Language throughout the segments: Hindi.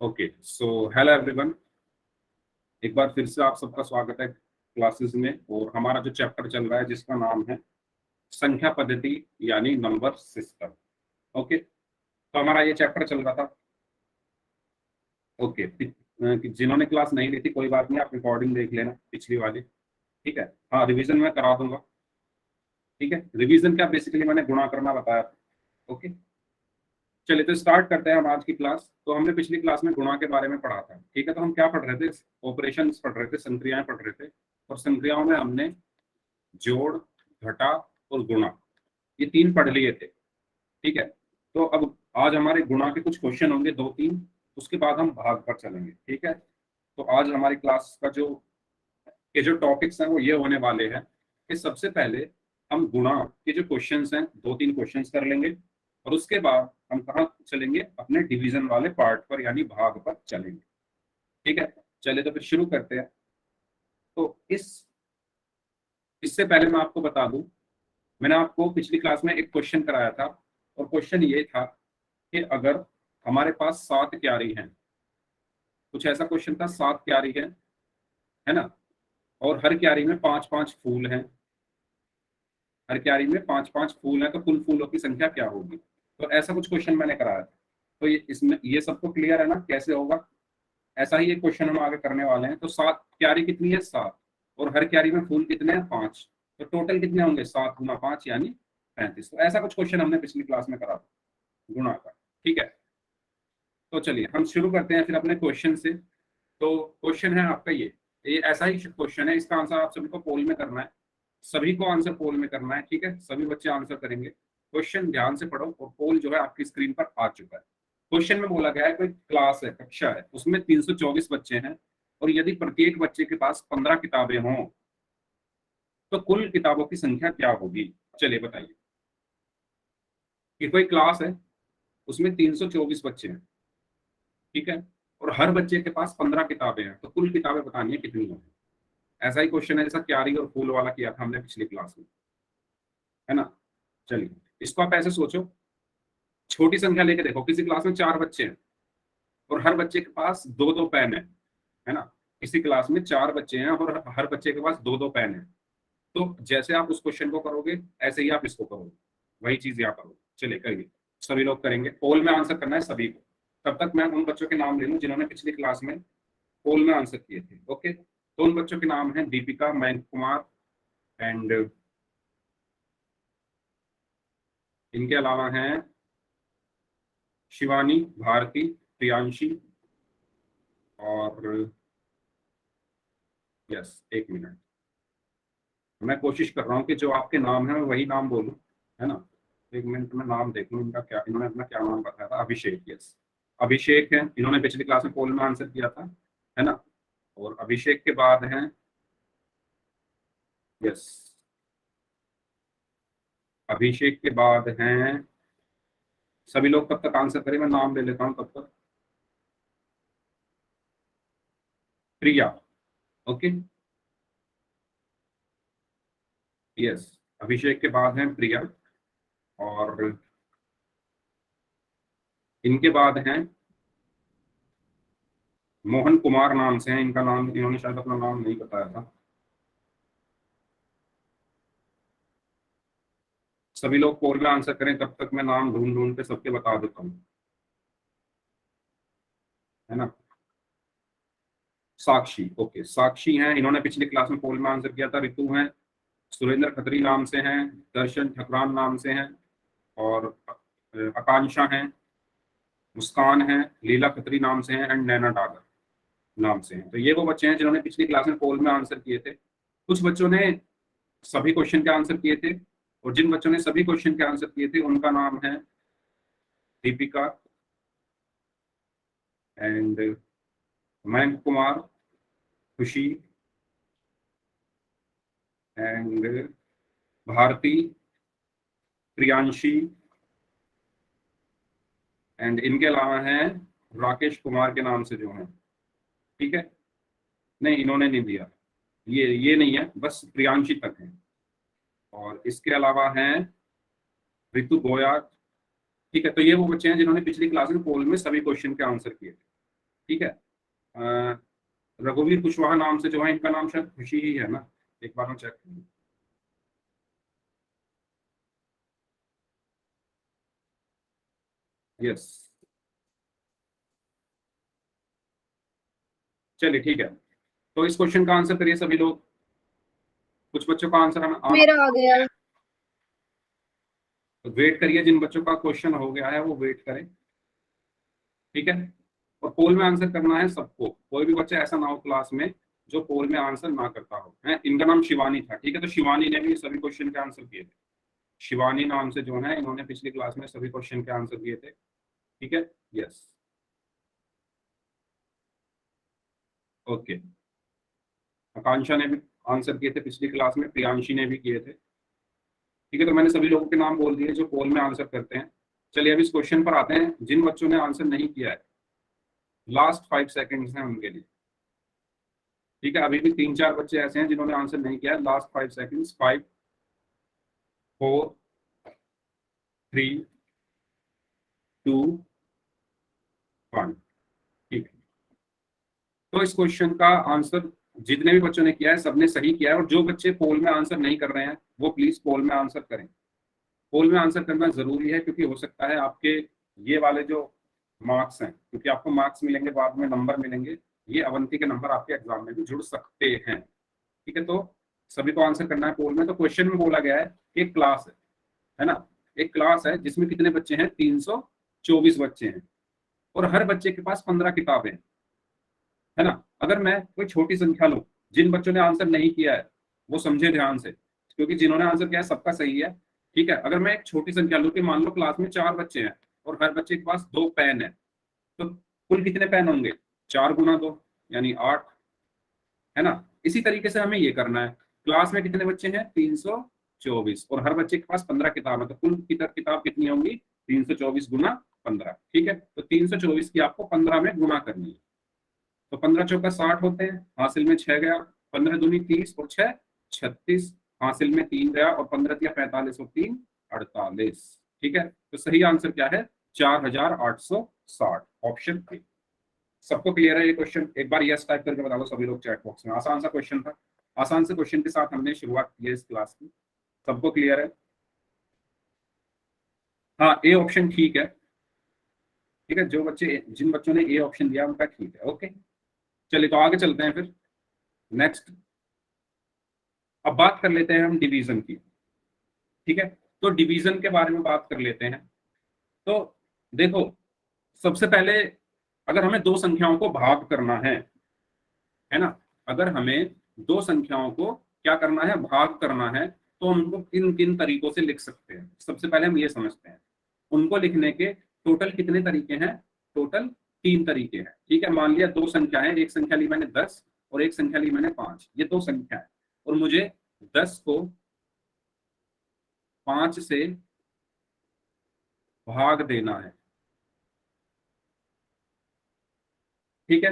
Okay, so hello everyone. एक बार फिर से आप सबका स्वागत है क्लासेस में। और हमारा जो चैप्टर चल रहा है जिसका नाम है संख्या पद्धति यानी नंबर सिस्टम। ओके, तो हमारा ये चैप्टर चल रहा था। ओके, जिन्होंने क्लास नहीं ली थी कोई बात नहीं, आप रिकॉर्डिंग देख लेना पिछली वाली। ठीक है, हाँ रिवीजन मैं करा दूंगा। ठीक है, रिवीजन क्या, बेसिकली मैंने गुणा करना बताया था। ओके, चलिए तो स्टार्ट करते हैं हम आज की क्लास। तो हमने पिछली क्लास में गुणा के बारे में पढ़ा था। ठीक है, तो हम क्या पढ़ रहे थे? ऑपरेशंस पढ़ रहे थे, संक्रियाएं पढ़ रहे थे। और संक्रियाओं में हमने जोड़, घटा और गुणा, ये तीन पढ़ लिए थे। ठीक है, तो अब आज हमारे गुणा के कुछ क्वेश्चन होंगे, दो तीन। उसके बाद हम भाग पर चलेंगे। ठीक है, तो आज हमारी क्लास का जो टॉपिक्स हैं वो ये होने वाले हैं कि सबसे पहले हम गुणा के जो क्वेश्चंस हैं दो तीन क्वेश्चंस कर लेंगे। और उसके बाद हम कहाँ चलेंगे? अपने डिवीजन वाले पार्ट पर यानी भाग पर चलेंगे। ठीक है, चलिए तो फिर शुरू करते हैं। तो इससे पहले मैं आपको बता दूं, मैंने आपको पिछली क्लास में एक क्वेश्चन कराया था। और क्वेश्चन ये था कि अगर हमारे पास 7 क्यारी हैं, कुछ ऐसा क्वेश्चन था, 7 क्यारी है ना, और हर क्यारी में 5-5 फूल हैं। हर क्यारी में 5-5 फूल हैं, तो कुल फूलों की संख्या क्या होगी? तो ऐसा कुछ क्वेश्चन मैंने कराया था। तो इसमें ये सबको क्लियर है ना कैसे होगा? ऐसा ही एक क्वेश्चन हम आगे करने वाले हैं। तो 7 क्यारी कितनी है? 7। और हर क्यारी में फूल कितने हैं? 5। तो टोटल कितने होंगे? 7 गुना 5 यानी 35। तो ऐसा कुछ क्वेश्चन हमने पिछली क्लास में करा था गुणा का। ठीक है, तो चलिए हम शुरू करते हैं फिर अपने क्वेश्चन से। तो क्वेश्चन है आपका ये ऐसा ही क्वेश्चन है। इसका आंसर आप सभी को पोल में करना है। सभी को आंसर पोल में करना है। ठीक है, सभी बच्चे आंसर करेंगे। क्वेश्चन ध्यान से पढ़ो। और पोल जो है आपकी स्क्रीन पर आ चुका है। क्वेश्चन में बोला गया है कोई क्लास है, कक्षा है, उसमें 324 बच्चे हैं। और यदि प्रत्येक बच्चे के पास 15 किताबें हों तो कुल किताबों की संख्या क्या होगी? चलिए बताइए। कि कोई क्लास है, उसमें 324 बच्चे हैं। ठीक है, और हर बच्चे के पास 15 किताबें हैं, तो कुल किताबें बतानी है कितनी होंगी। ऐसा ही क्वेश्चन है जैसा क्यारी और फूल वाला किया था हमने पिछली क्लास में, है ना। चलिए, इसको आप ऐसे सोचो, छोटी संख्या लेके देखो। किसी क्लास में 4 बच्चे हैं और हर बच्चे के पास दो दो पेन है ना। किसी क्लास में 4 बच्चे हैं और हर बच्चे के पास दो दो पेन है। तो जैसे आप उस क्वेश्चन को करोगे ऐसे ही आप इसको करोगे, वही चीज यहाँ करोगे। चलिए करिए, सभी लोग करेंगे। पोल में आंसर करना है सभी को। तब तक मैं उन बच्चों के नाम ले लूं जिन्होंने पिछली क्लास में पोल में आंसर किए थे। ओके, तो उन बच्चों के नाम हैं दीपिका, मयंक कुमार, एंड इनके अलावा हैं शिवानी, भारती, प्रियांशी और यस, एक मिनट, मैं कोशिश कर रहा हूँ कि जो आपके नाम है मैं वही नाम बोलूँ, है ना। एक मिनट में नाम देख लूँ इनका, क्या इन्होंने अपना क्या नाम बताया था? अभिषेक, यस अभिषेक है। इन्होंने पिछली क्लास में पोल में आंसर किया था, है ना। और अभिषेक के बाद हैं, यस अभिषेक के बाद हैं, सभी लोग तब तक आंसर करें, मैं नाम ले लेता हूँ तब तक। प्रिया, ओके, यस अभिषेक के बाद हैं प्रिया। और इनके बाद हैं मोहन कुमार, नाम से हैं इनका नाम, इन्होंने शायद अपना नाम नहीं बताया था। सभी लोग पोल में आंसर करें, तब तक मैं नाम ढूंढ ढूंढ के सबके बता देता हूँ, है ना। साक्षी, ओके साक्षी हैं, इन्होंने पिछली क्लास में पोल में आंसर किया था। ऋतु हैं, सुरेंद्र खत्री नाम से हैं, दर्शन ठकरान नाम से हैं, और आकांक्षा हैं, मुस्कान हैं, लीला खत्री नाम से हैं, एंड नैना डागर नाम से हैं। तो ये वो बच्चे हैं जिन्होंने पिछली क्लास में पोल में आंसर किए थे। कुछ बच्चों ने सभी क्वेश्चन के आंसर किए थे, और जिन बच्चों ने सभी क्वेश्चन के आंसर किए थे उनका नाम है दीपिका, एंड मयंक कुमार, खुशी, एंड भारती, प्रियांशी, एंड इनके अलावा हैं राकेश कुमार के नाम से जो हैं। ठीक है, नहीं इन्होंने नहीं दिया, ये नहीं है, बस प्रियांशी तक है। और इसके अलावा हैं ऋतु गोया। ठीक है, तो ये वो बच्चे हैं जिन्होंने पिछली क्लास में पोल में सभी क्वेश्चन के आंसर किए थे। ठीक है। रघुवीर कुशवाहा नाम से जो है, इनका नाम शायद खुशी ही है ना, एक बार हम चेक करें। यस, चलिए ठीक है। तो इस क्वेश्चन का आंसर करिए सभी लोग। कुछ बच्चों का आंसर आना, मेरा आ गया। तो वेट करिए, जिन बच्चों का क्वेश्चन हो गया है वो वेट करें, ठीक है। और पोल में आंसर करना है सबको, कोई भी बच्चा ऐसा ना हो क्लास में जो पोल में आंसर ना करता हो। है, इनका नाम शिवानी था, ठीक है। तो शिवानी ने भी सभी क्वेश्चन के आंसर किए थे। शिवानी नाम से जो है, इन्होंने पिछली क्लास में सभी क्वेश्चन के आंसर दिए थे, ठीक है। Yes, okay. आकांक्षा ने भी आंसर किए थे पिछली क्लास में, प्रियांशी ने भी किए थे, ठीक है। तो मैंने सभी लोगों के नाम बोल दिए जो पोल में आंसर करते हैं। चलिए अब इस क्वेश्चन पर आते हैं। जिन बच्चों ने आंसर नहीं किया है, लास्ट 5 सेकेंड्स हैं उनके लिए, ठीक है। अभी भी 3-4 बच्चे ऐसे हैं जिन्होंने आंसर नहीं किया है। लास्ट 5 सेकेंड्स, 5, 4, 3, 2, 1, ठीक है। तो इस क्वेश्चन का आंसर जितने भी बच्चों ने किया है सबने सही किया है। और जो बच्चे पोल में आंसर नहीं कर रहे हैं वो प्लीज पोल में आंसर करें। पोल में आंसर करना जरूरी है, क्योंकि हो सकता है आपके ये वाले जो मार्क्स हैं, क्योंकि आपको मार्क्स मिलेंगे बाद में, नंबर मिलेंगे, ये अवंती के नंबर आपके एग्जाम में भी जुड़ सकते हैं, ठीक है। तो सभी को आंसर करना है पोल में। तो क्वेश्चन में बोला गया है कि एक क्लास है ना, एक क्लास है जिसमें कितने बच्चे हैं, 324 बच्चे हैं, और हर बच्चे के पास 15 किताबें हैं, है ना। अगर मैं कोई छोटी संख्या लूं, जिन बच्चों ने आंसर नहीं किया है वो समझे ध्यान से, क्योंकि जिन्होंने आंसर किया है सबका सही है, ठीक है। अगर मैं एक छोटी संख्या लूं कि मान लो क्लास में 4 बच्चे हैं और हर बच्चे के पास 2 पेन है, तो कुल कितने पेन होंगे, 4 × 2 यानी 8, है ना। इसी तरीके से हमें ये करना है। क्लास में कितने बच्चे हैं, 324, और हर बच्चे के पास 15 किताब है, तो कुल किताब कितनी होंगी, 324 × 15, ठीक है। तो 324 की आपको 15 में गुणा करनी है। तो 15×4 = 60 होते हैं, हासिल में 6 गया, 15×2 = 30 और 6 = 36, हासिल में 3 गया, और 15×3 = 45 और 3 = 48, ठीक है। तो सही आंसर क्या है, 4860, ऑप्शन ए। सबको क्लियर है ये क्वेश्चन? एक बार यस टाइप करके बता दो सभी लोग चैट बॉक्स में। आसान सा क्वेश्चन था, आसान से क्वेश्चन के साथ हमने शुरुआत की है इस क्लास की। सबको क्लियर है? हाँ, ए ऑप्शन ठीक है, ठीक है। जो बच्चे, जिन बच्चों ने ए ऑप्शन दिया उनका ठीक है, ओके। चलिए तो आगे चलते हैं फिर नेक्स्ट। अब बात कर लेते हैं हम डिवीजन की, ठीक है। तो डिवीजन के बारे में बात कर लेते हैं। तो देखो, सबसे पहले अगर हमें दो संख्याओं को भाग करना है ना, अगर हमें दो संख्याओं को क्या करना है, भाग करना है, तो हम उनको किन किन तरीकों से लिख सकते हैं, सबसे पहले हम ये समझते हैं। उनको लिखने के टोटल कितने तरीके हैं, टोटल 3 तरीके हैं, ठीक है। मान लिया 2 संख्या है, एक संख्या ली मैंने 10 और एक संख्या ली मैंने 5, ये 2 संख्या है, और मुझे 10 को 5 से भाग देना है, ठीक है।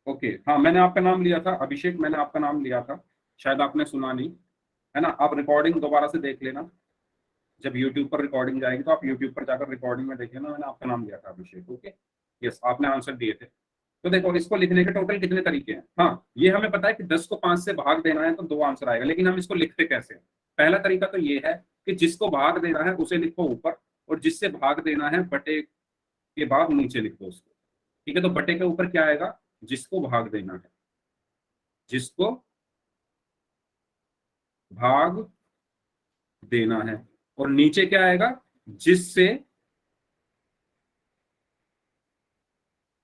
ओके, हाँ, मैंने आपका नाम लिया था अभिषेक, मैंने आपका नाम लिया था, शायद आपने सुना नहीं, है ना। आप रिकॉर्डिंग दोबारा से देख लेना, जब यूट्यूब पर रिकॉर्डिंग जाएगी तो आप यूट्यूब पर जाकर रिकॉर्डिंग में देख लेना, मैंने आपका नाम लिया था अभिषेक, ओके। यस, आपने आंसर दिए थे। तो देखो, इसको लिखने के टोटल कितने तरीके हैं। हाँ, ये हमें पता है कि 10 को 5 से भाग देना है तो 2 आंसर आएगा, लेकिन हम इसको लिखते कैसे हैं। पहला तरीका तो ये है कि जिसको भाग देना है उसे लिखो ऊपर, और जिससे भाग देना है बटे के बाद नीचे लिख दो उसको, ठीक है। तो बटे के ऊपर क्या आएगा, जिसको भाग देना है, जिसको भाग देना है, और नीचे क्या आएगा, जिससे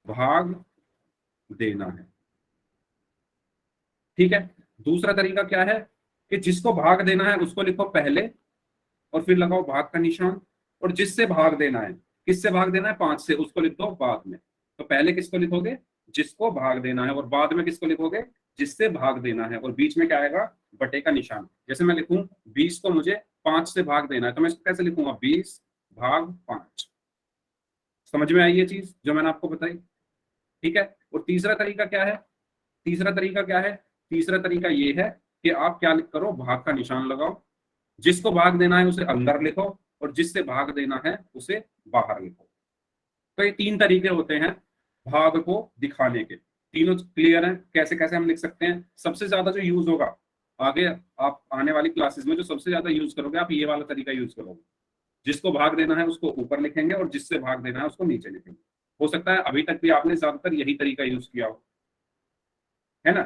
भाग देना है, ठीक है। दूसरा तरीका क्या है कि जिसको भाग देना है उसको लिखो पहले और फिर लगाओ भाग का निशान, और जिससे भाग देना है, किससे भाग देना है, 5 से, उसको लिख दो बाद में। तो पहले किसको लिखोगे, जिसको भाग देना है, और बाद में किसको लिखोगे, जिससे भाग देना है, और बीच में क्या आएगा, बटे का निशान। जैसे मैं लिखूं 20 को मुझे 5 से भाग देना है, तो मैं इसको कैसे लिखूंगा, 20/5। समझ में आई ये चीज जो मैंने आपको बताई, ठीक है। और तीसरा तरीका क्या है, तीसरा तरीका क्या है, तीसरा तरीका ये है कि आप क्या करो, भाग का निशान लगाओ, जिसको भाग देना है उसे अंदर लिखो, और जिससे भाग देना है उसे बाहर लिखो, तो ये 3 तरीके होते हैं भाग को दिखाने के। तीनों क्लियर हैं? कैसे कैसे हम लिख सकते हैं? सबसे ज्यादा जो यूज होगा आगे आप आने वाली क्लासेस में, जो सबसे ज्यादा यूज करोगे आप ये वाला तरीका यूज करोगे। जिसको भाग देना है उसको ऊपर लिखेंगे और जिससे भाग देना है उसको नीचे लिखेंगे। हो सकता है अभी तक भी आपने ज्यादातर यही तरीका यूज किया हो, है ना?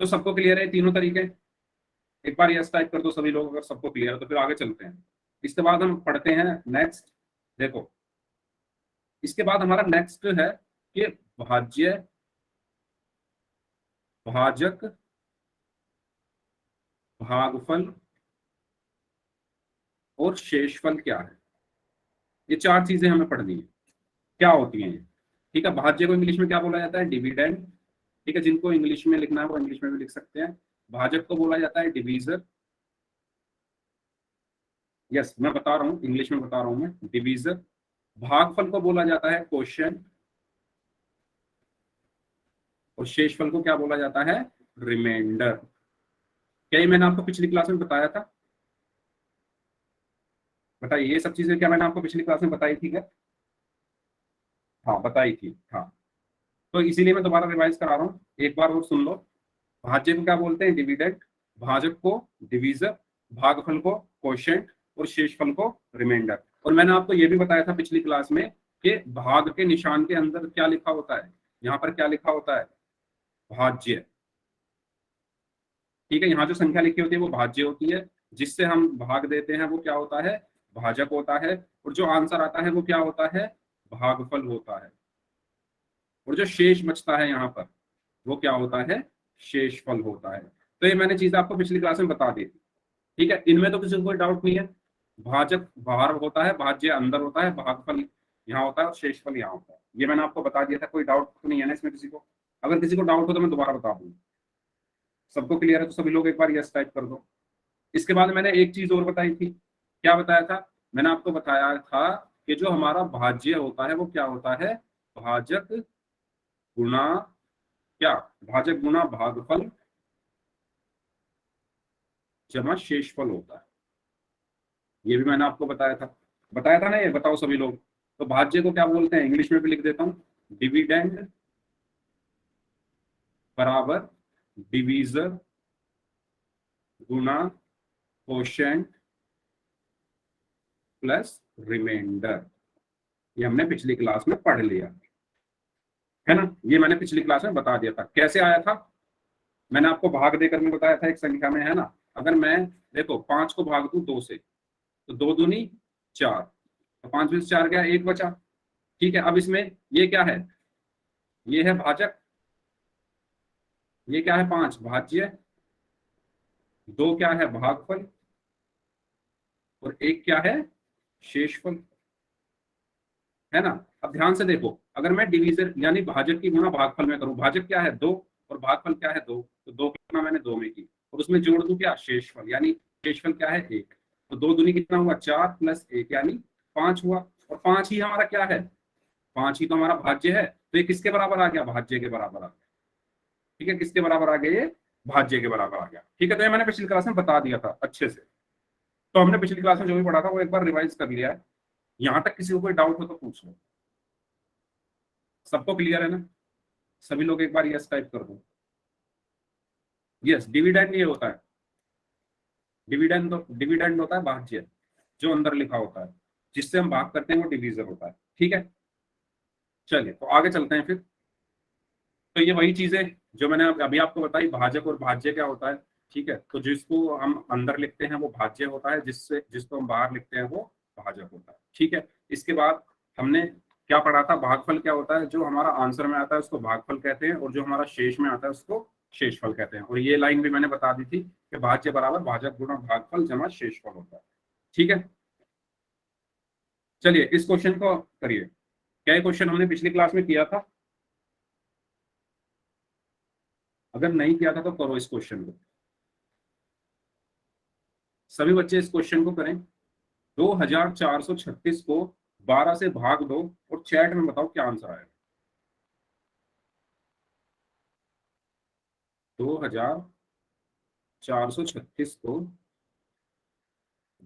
तो सबको क्लियर है तीनों तरीके? एक बार यस टाइप कर दो सभी लोग अगर सबको क्लियर है, तो फिर आगे चलते हैं। इसके बाद हम पढ़ते हैं नेक्स्ट। देखो, इसके बाद हमारा नेक्स्ट है कि भाज्य, भाजक, भागफल और शेषफल क्या है। ये 4 चीजें हमें पढ़नी है, क्या होती हैं ये। ठीक है, भाज्य को इंग्लिश में क्या बोला जाता है? डिविडेंड। ठीक है, जिनको इंग्लिश में लिखना है वो इंग्लिश में भी लिख सकते हैं। भाजक को बोला जाता है डिवीजर। यस, मैं बता रहा हूँ, इंग्लिश में बता रहा हूँ मैं, डिवीजर। भागफल को बोला जाता है क्वोशिएंट। और शेषफल को क्या बोला जाता है? रिमाइंडर। क्या ये मैंने आपको पिछली क्लास में बताया था? बताइए, ये सब चीजें क्या मैंने आपको पिछली क्लास में बताई थी क्या? हाँ, बताई थी, हाँ। तो इसीलिए मैं दोबारा रिवाइज करा रहा हूँ, एक बार और सुन लो। भाज्य को क्या बोलते हैं? डिविडेंड। भाजक को डिवीजर। भागफल को क्वोशिएंट। और शेषफल को रिमाइंडर। और मैंने आपको ये भी बताया था पिछली क्लास में कि भाग के निशान के अंदर क्या लिखा होता है। यहाँ पर क्या लिखा होता है? भाज्य। ठीक है, यहाँ जो संख्या लिखी होती है वो भाज्य होती है। जिससे हम भाग देते हैं वो क्या होता है? भाजक होता है। और जो आंसर आता है वो क्या होता है? भागफल होता है। और जो शेष बचता है यहाँ पर वो क्या होता है? शेषफल होता है। तो ये मैंने चीज आपको पिछली क्लास में बता दी थी। ठीक है, इनमें तो किसी को कोई डाउट नहीं है। भाजक बाहर होता है, भाज्य अंदर होता है, भागफल यहाँ होता है और शेषफल यहाँ होता है। ये मैंने आपको बता दिया था, कोई डाउट तो नहीं है ना इसमें किसी को? अगर किसी को डाउट हो तो मैं दोबारा बता दूंगा। सबको क्लियर है तो सभी लोग एक बार यस टाइप कर दो। इसके बाद मैंने एक चीज और बताई थी। क्या बताया था? मैंने आपको बताया था कि जो हमारा भाज्य होता है वो क्या होता है? भाजक गुणा क्या? भाजक गुणा भागफल जमा शेषफल होता है। ये भी मैंने आपको बताया था ना ये? बताओ सभी लोग। तो भाज्य को क्या बोलते हैं? इंग्लिश में भी लिख देता हूँ, डिविडेंड बराबर डिवीजर गुणा क्वोशिएंट प्लस रिमाइंडर। ये हमने पिछली क्लास में पढ़ लिया, है ना? ये मैंने पिछली क्लास में बता दिया था। कैसे आया था? मैंने आपको भाग देकर में बताया था एक संख्या में, है ना? अगर मैं देखो 5 को भाग दूं 2 से, तो 2 दूनी 4, तो 5 में से 4 गया, 1 बचा। ठीक है, अब इसमें ये क्या है? ये है भाजक। ये क्या है? 5 भाज्य। 2 क्या है? भागफल। और 1 क्या है? शेषफल, है ना? अब ध्यान से देखो, अगर मैं डिवीजन यानी भाजक की गुणा भागफल में करूं, भाजक क्या है? 2 और भागफल क्या है? 2, तो 2 की गुणा मैंने 2 में की और उसमें जोड़ दूं क्या? शेषफल, यानी शेषफल क्या है? 1। तो 2 दूनी कितना हुआ? 4 प्लस 1 यानी 5 हुआ। और 5 ही हमारा क्या है? 5 ही तो हमारा भाज्य है। तो ये किसके बराबर आ गया? भाज्य के बराबर आ गया। ठीक है, किसके बराबर आ गया? ये भाज्य के बराबर आ गया। ठीक है, तो ये मैंने पिछली क्लास में बता दिया था अच्छे से। तो हमने पिछली क्लास में जो भी पढ़ा था वो एक बार रिवाइज कर लिया है। यहाँ तक किसी को कोई डाउट हो तो पूछ लो। सबको क्लियर है ना? सभी लोग एक बार यस टाइप कर दो। यस, डिविडेंड ये होता है। डिविडेंड होता है भाज्य, जो अंदर लिखा होता है। जिससे हम भाग करते हैं वो डिवीजर होता है। ठीक है, चलिए तो आगे चलते हैं फिर। तो ये वही चीजें जो मैंने अभी आपको बताई, भाजक और भाज्य क्या होता है। ठीक है, तो जिसको हम अंदर लिखते हैं वो भाज्य होता है, जिसको हम बाहर लिखते हैं वो भाजक होता है। ठीक है, इसके बाद हमने क्या पढ़ा था? भागफल क्या होता है? जो हमारा आंसर में आता है उसको भागफल कहते हैं, और जो हमारा शेष में आता है उसको शेषफल कहते हैं। और ये लाइन भी मैंने बता दी थी कि भाज्य बराबर भाजक गुणा भागफल जमा शेषफल होता है। ठीक है, चलिए इस क्वेश्चन को करिए। क्या ये क्वेश्चन हमने पिछली क्लास में किया था? अगर नहीं किया था तो करो इस क्वेश्चन को। सभी बच्चे इस क्वेश्चन को करें। 2436 को 12 से भाग दो और चैट में बताओ क्या आंसर आएगा। 2436 को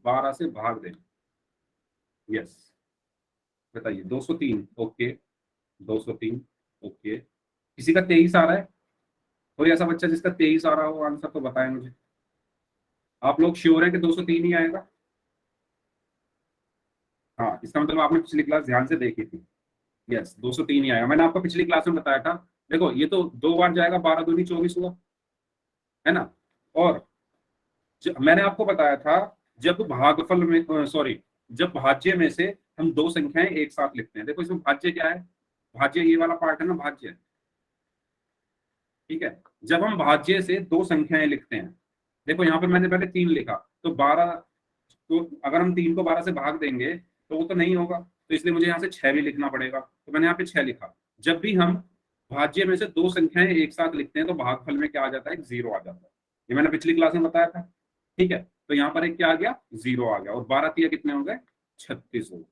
12 से भाग दें। यस, बताइए 203, ओके 203, ओके। किसी का 23 आ रहा है? कोई ऐसा बच्चा जिसका 23 आ रहा हो आंसर तो बताएं मुझे। आप लोग श्योर है कि 203 ही आएगा? हाँ, इसका मतलब आपने पिछली क्लास ध्यान से देखी थी। यस, 203 ही आएगा। मैंने आपको पिछली क्लास में बताया था। देखो ये तो 2 बार जाएगा, 12 दूनी 24 हुआ, है ना। और मैंने आपको बताया था, जब भागफल में, सॉरी, जब भाज्य में से हम दो संख्याएं एक साथ लिखते हैं। देखो इसमें भाज्य क्या है? भाज्य ये वाला पार्ट है ना, भाज्य। ठीक है, जब हम भाज्य से दो संख्याएं लिखते हैं, देखो यहाँ पे मैंने पहले 3 लिखा, तो 12, तो अगर हम 3 को 12 से भाग देंगे तो वो तो नहीं होगा, तो इसलिए मुझे यहाँ से 6 भी लिखना पड़ेगा, तो मैंने यहाँ पे 6 लिखा। जब भी हम भाज्य में से दो संख्याएं एक साथ लिखते हैं तो भागफल में क्या आ जाता है? 0 आ जाता है। ये मैंने पिछली क्लास में बताया था। ठीक है, तो यहाँ पर एक क्या आ गया? 0 आ गया, और 12 तिया कितने हो गए? 36 हो गए।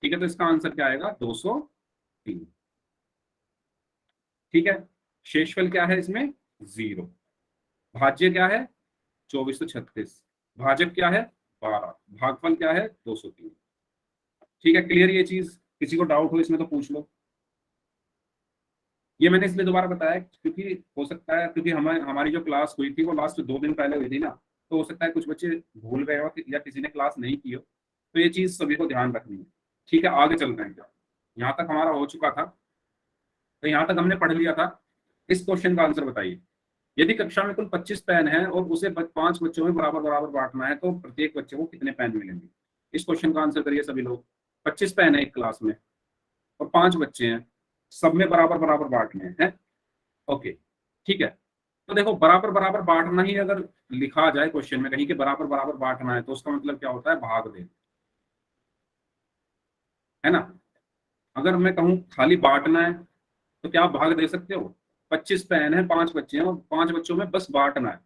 ठीक है, तो इसका आंसर क्या आएगा? 203। ठीक है, शेषफल क्या है इसमें? 0। भाज्य क्या है? 24 तो 36। भाजक क्या है? 12। भागफल क्या है? 203। ठीक है, क्लियर ये चीज? किसी को डाउट हो इसमें तो पूछ लो। ये मैंने इसलिए दोबारा बताया क्योंकि हो सकता है, क्योंकि हमारी जो क्लास हुई थी वो लास्ट 2 दिन पहले हुई थी ना, तो हो सकता है कुछ बच्चे भूल गए हो या किसी ने क्लास नहीं की हो, तो ये चीज सभी को ध्यान रखनी है। ठीक है, आगे चलते हैं। क्या यहाँ तक हमारा हो चुका था? तो यहाँ तक हमने पढ़ लिया था। इस क्वेश्चन का आंसर बताइए। यदि कक्षा में कुल 25 पेन है और उसे 5 बच्चों में बराबर बराबर बांटना है तो प्रत्येक बच्चे को कितने पेन मिलेंगे? इस क्वेश्चन का आंसर करिए सभी लोग। 25 पेन है एक क्लास में और 5 बच्चे हैं, सब में बराबर बराबर बांटने हैं। ओके, ठीक है। तो देखो बराबर बराबर बांटना ही अगर लिखा जाए क्वेश्चन में कहीं के बराबर बराबर बांटना है, तो उसका मतलब क्या होता है? भाग दे, है ना। अगर मैं कहूँ खाली बांटना है तो क्या आप भाग दे सकते हो? 25 पेन है, 5 बच्चे हैं और 5 बच्चों में बस बांटना है,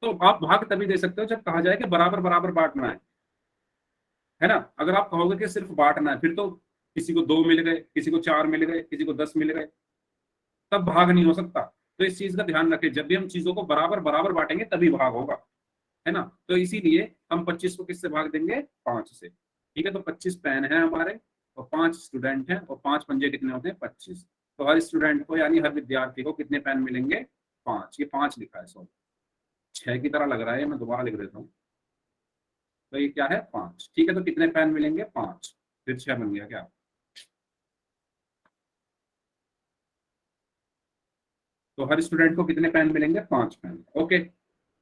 तो आप भाग तभी दे सकते हो जब कहा जाए कि बराबर बराबर बांटना है ना। अगर आप कहोगे कि सिर्फ बांटना है, फिर तो किसी को 2 मिल गए, किसी को 4 मिल गए, किसी को 10 मिल गए, तब भाग नहीं हो सकता। तो इस चीज का ध्यान रखें, जब भी हम चीजों को बराबर बराबर बांटेंगे तभी भाग होगा, है ना। तो इसीलिए हम 25 को किससे भाग देंगे? 5 से। ठीक है, तो 25 पेन है हमारे और 5 स्टूडेंट हैं, और 5 पंजे कितने होते हैं? 25। तो हर स्टूडेंट को यानी हर विद्यार्थी को कितने पेन मिलेंगे? 5। ये 5 लिखा है, सॉरी 6 की तरह लग रहा है, मैं दोबारा लिख देता हूँ। तो ये क्या है? 5। ठीक है, तो कितने पेन मिलेंगे? 5। फिर 6 बन गया क्या? तो हर स्टूडेंट को कितने पेन मिलेंगे? 5 पेन। ओके,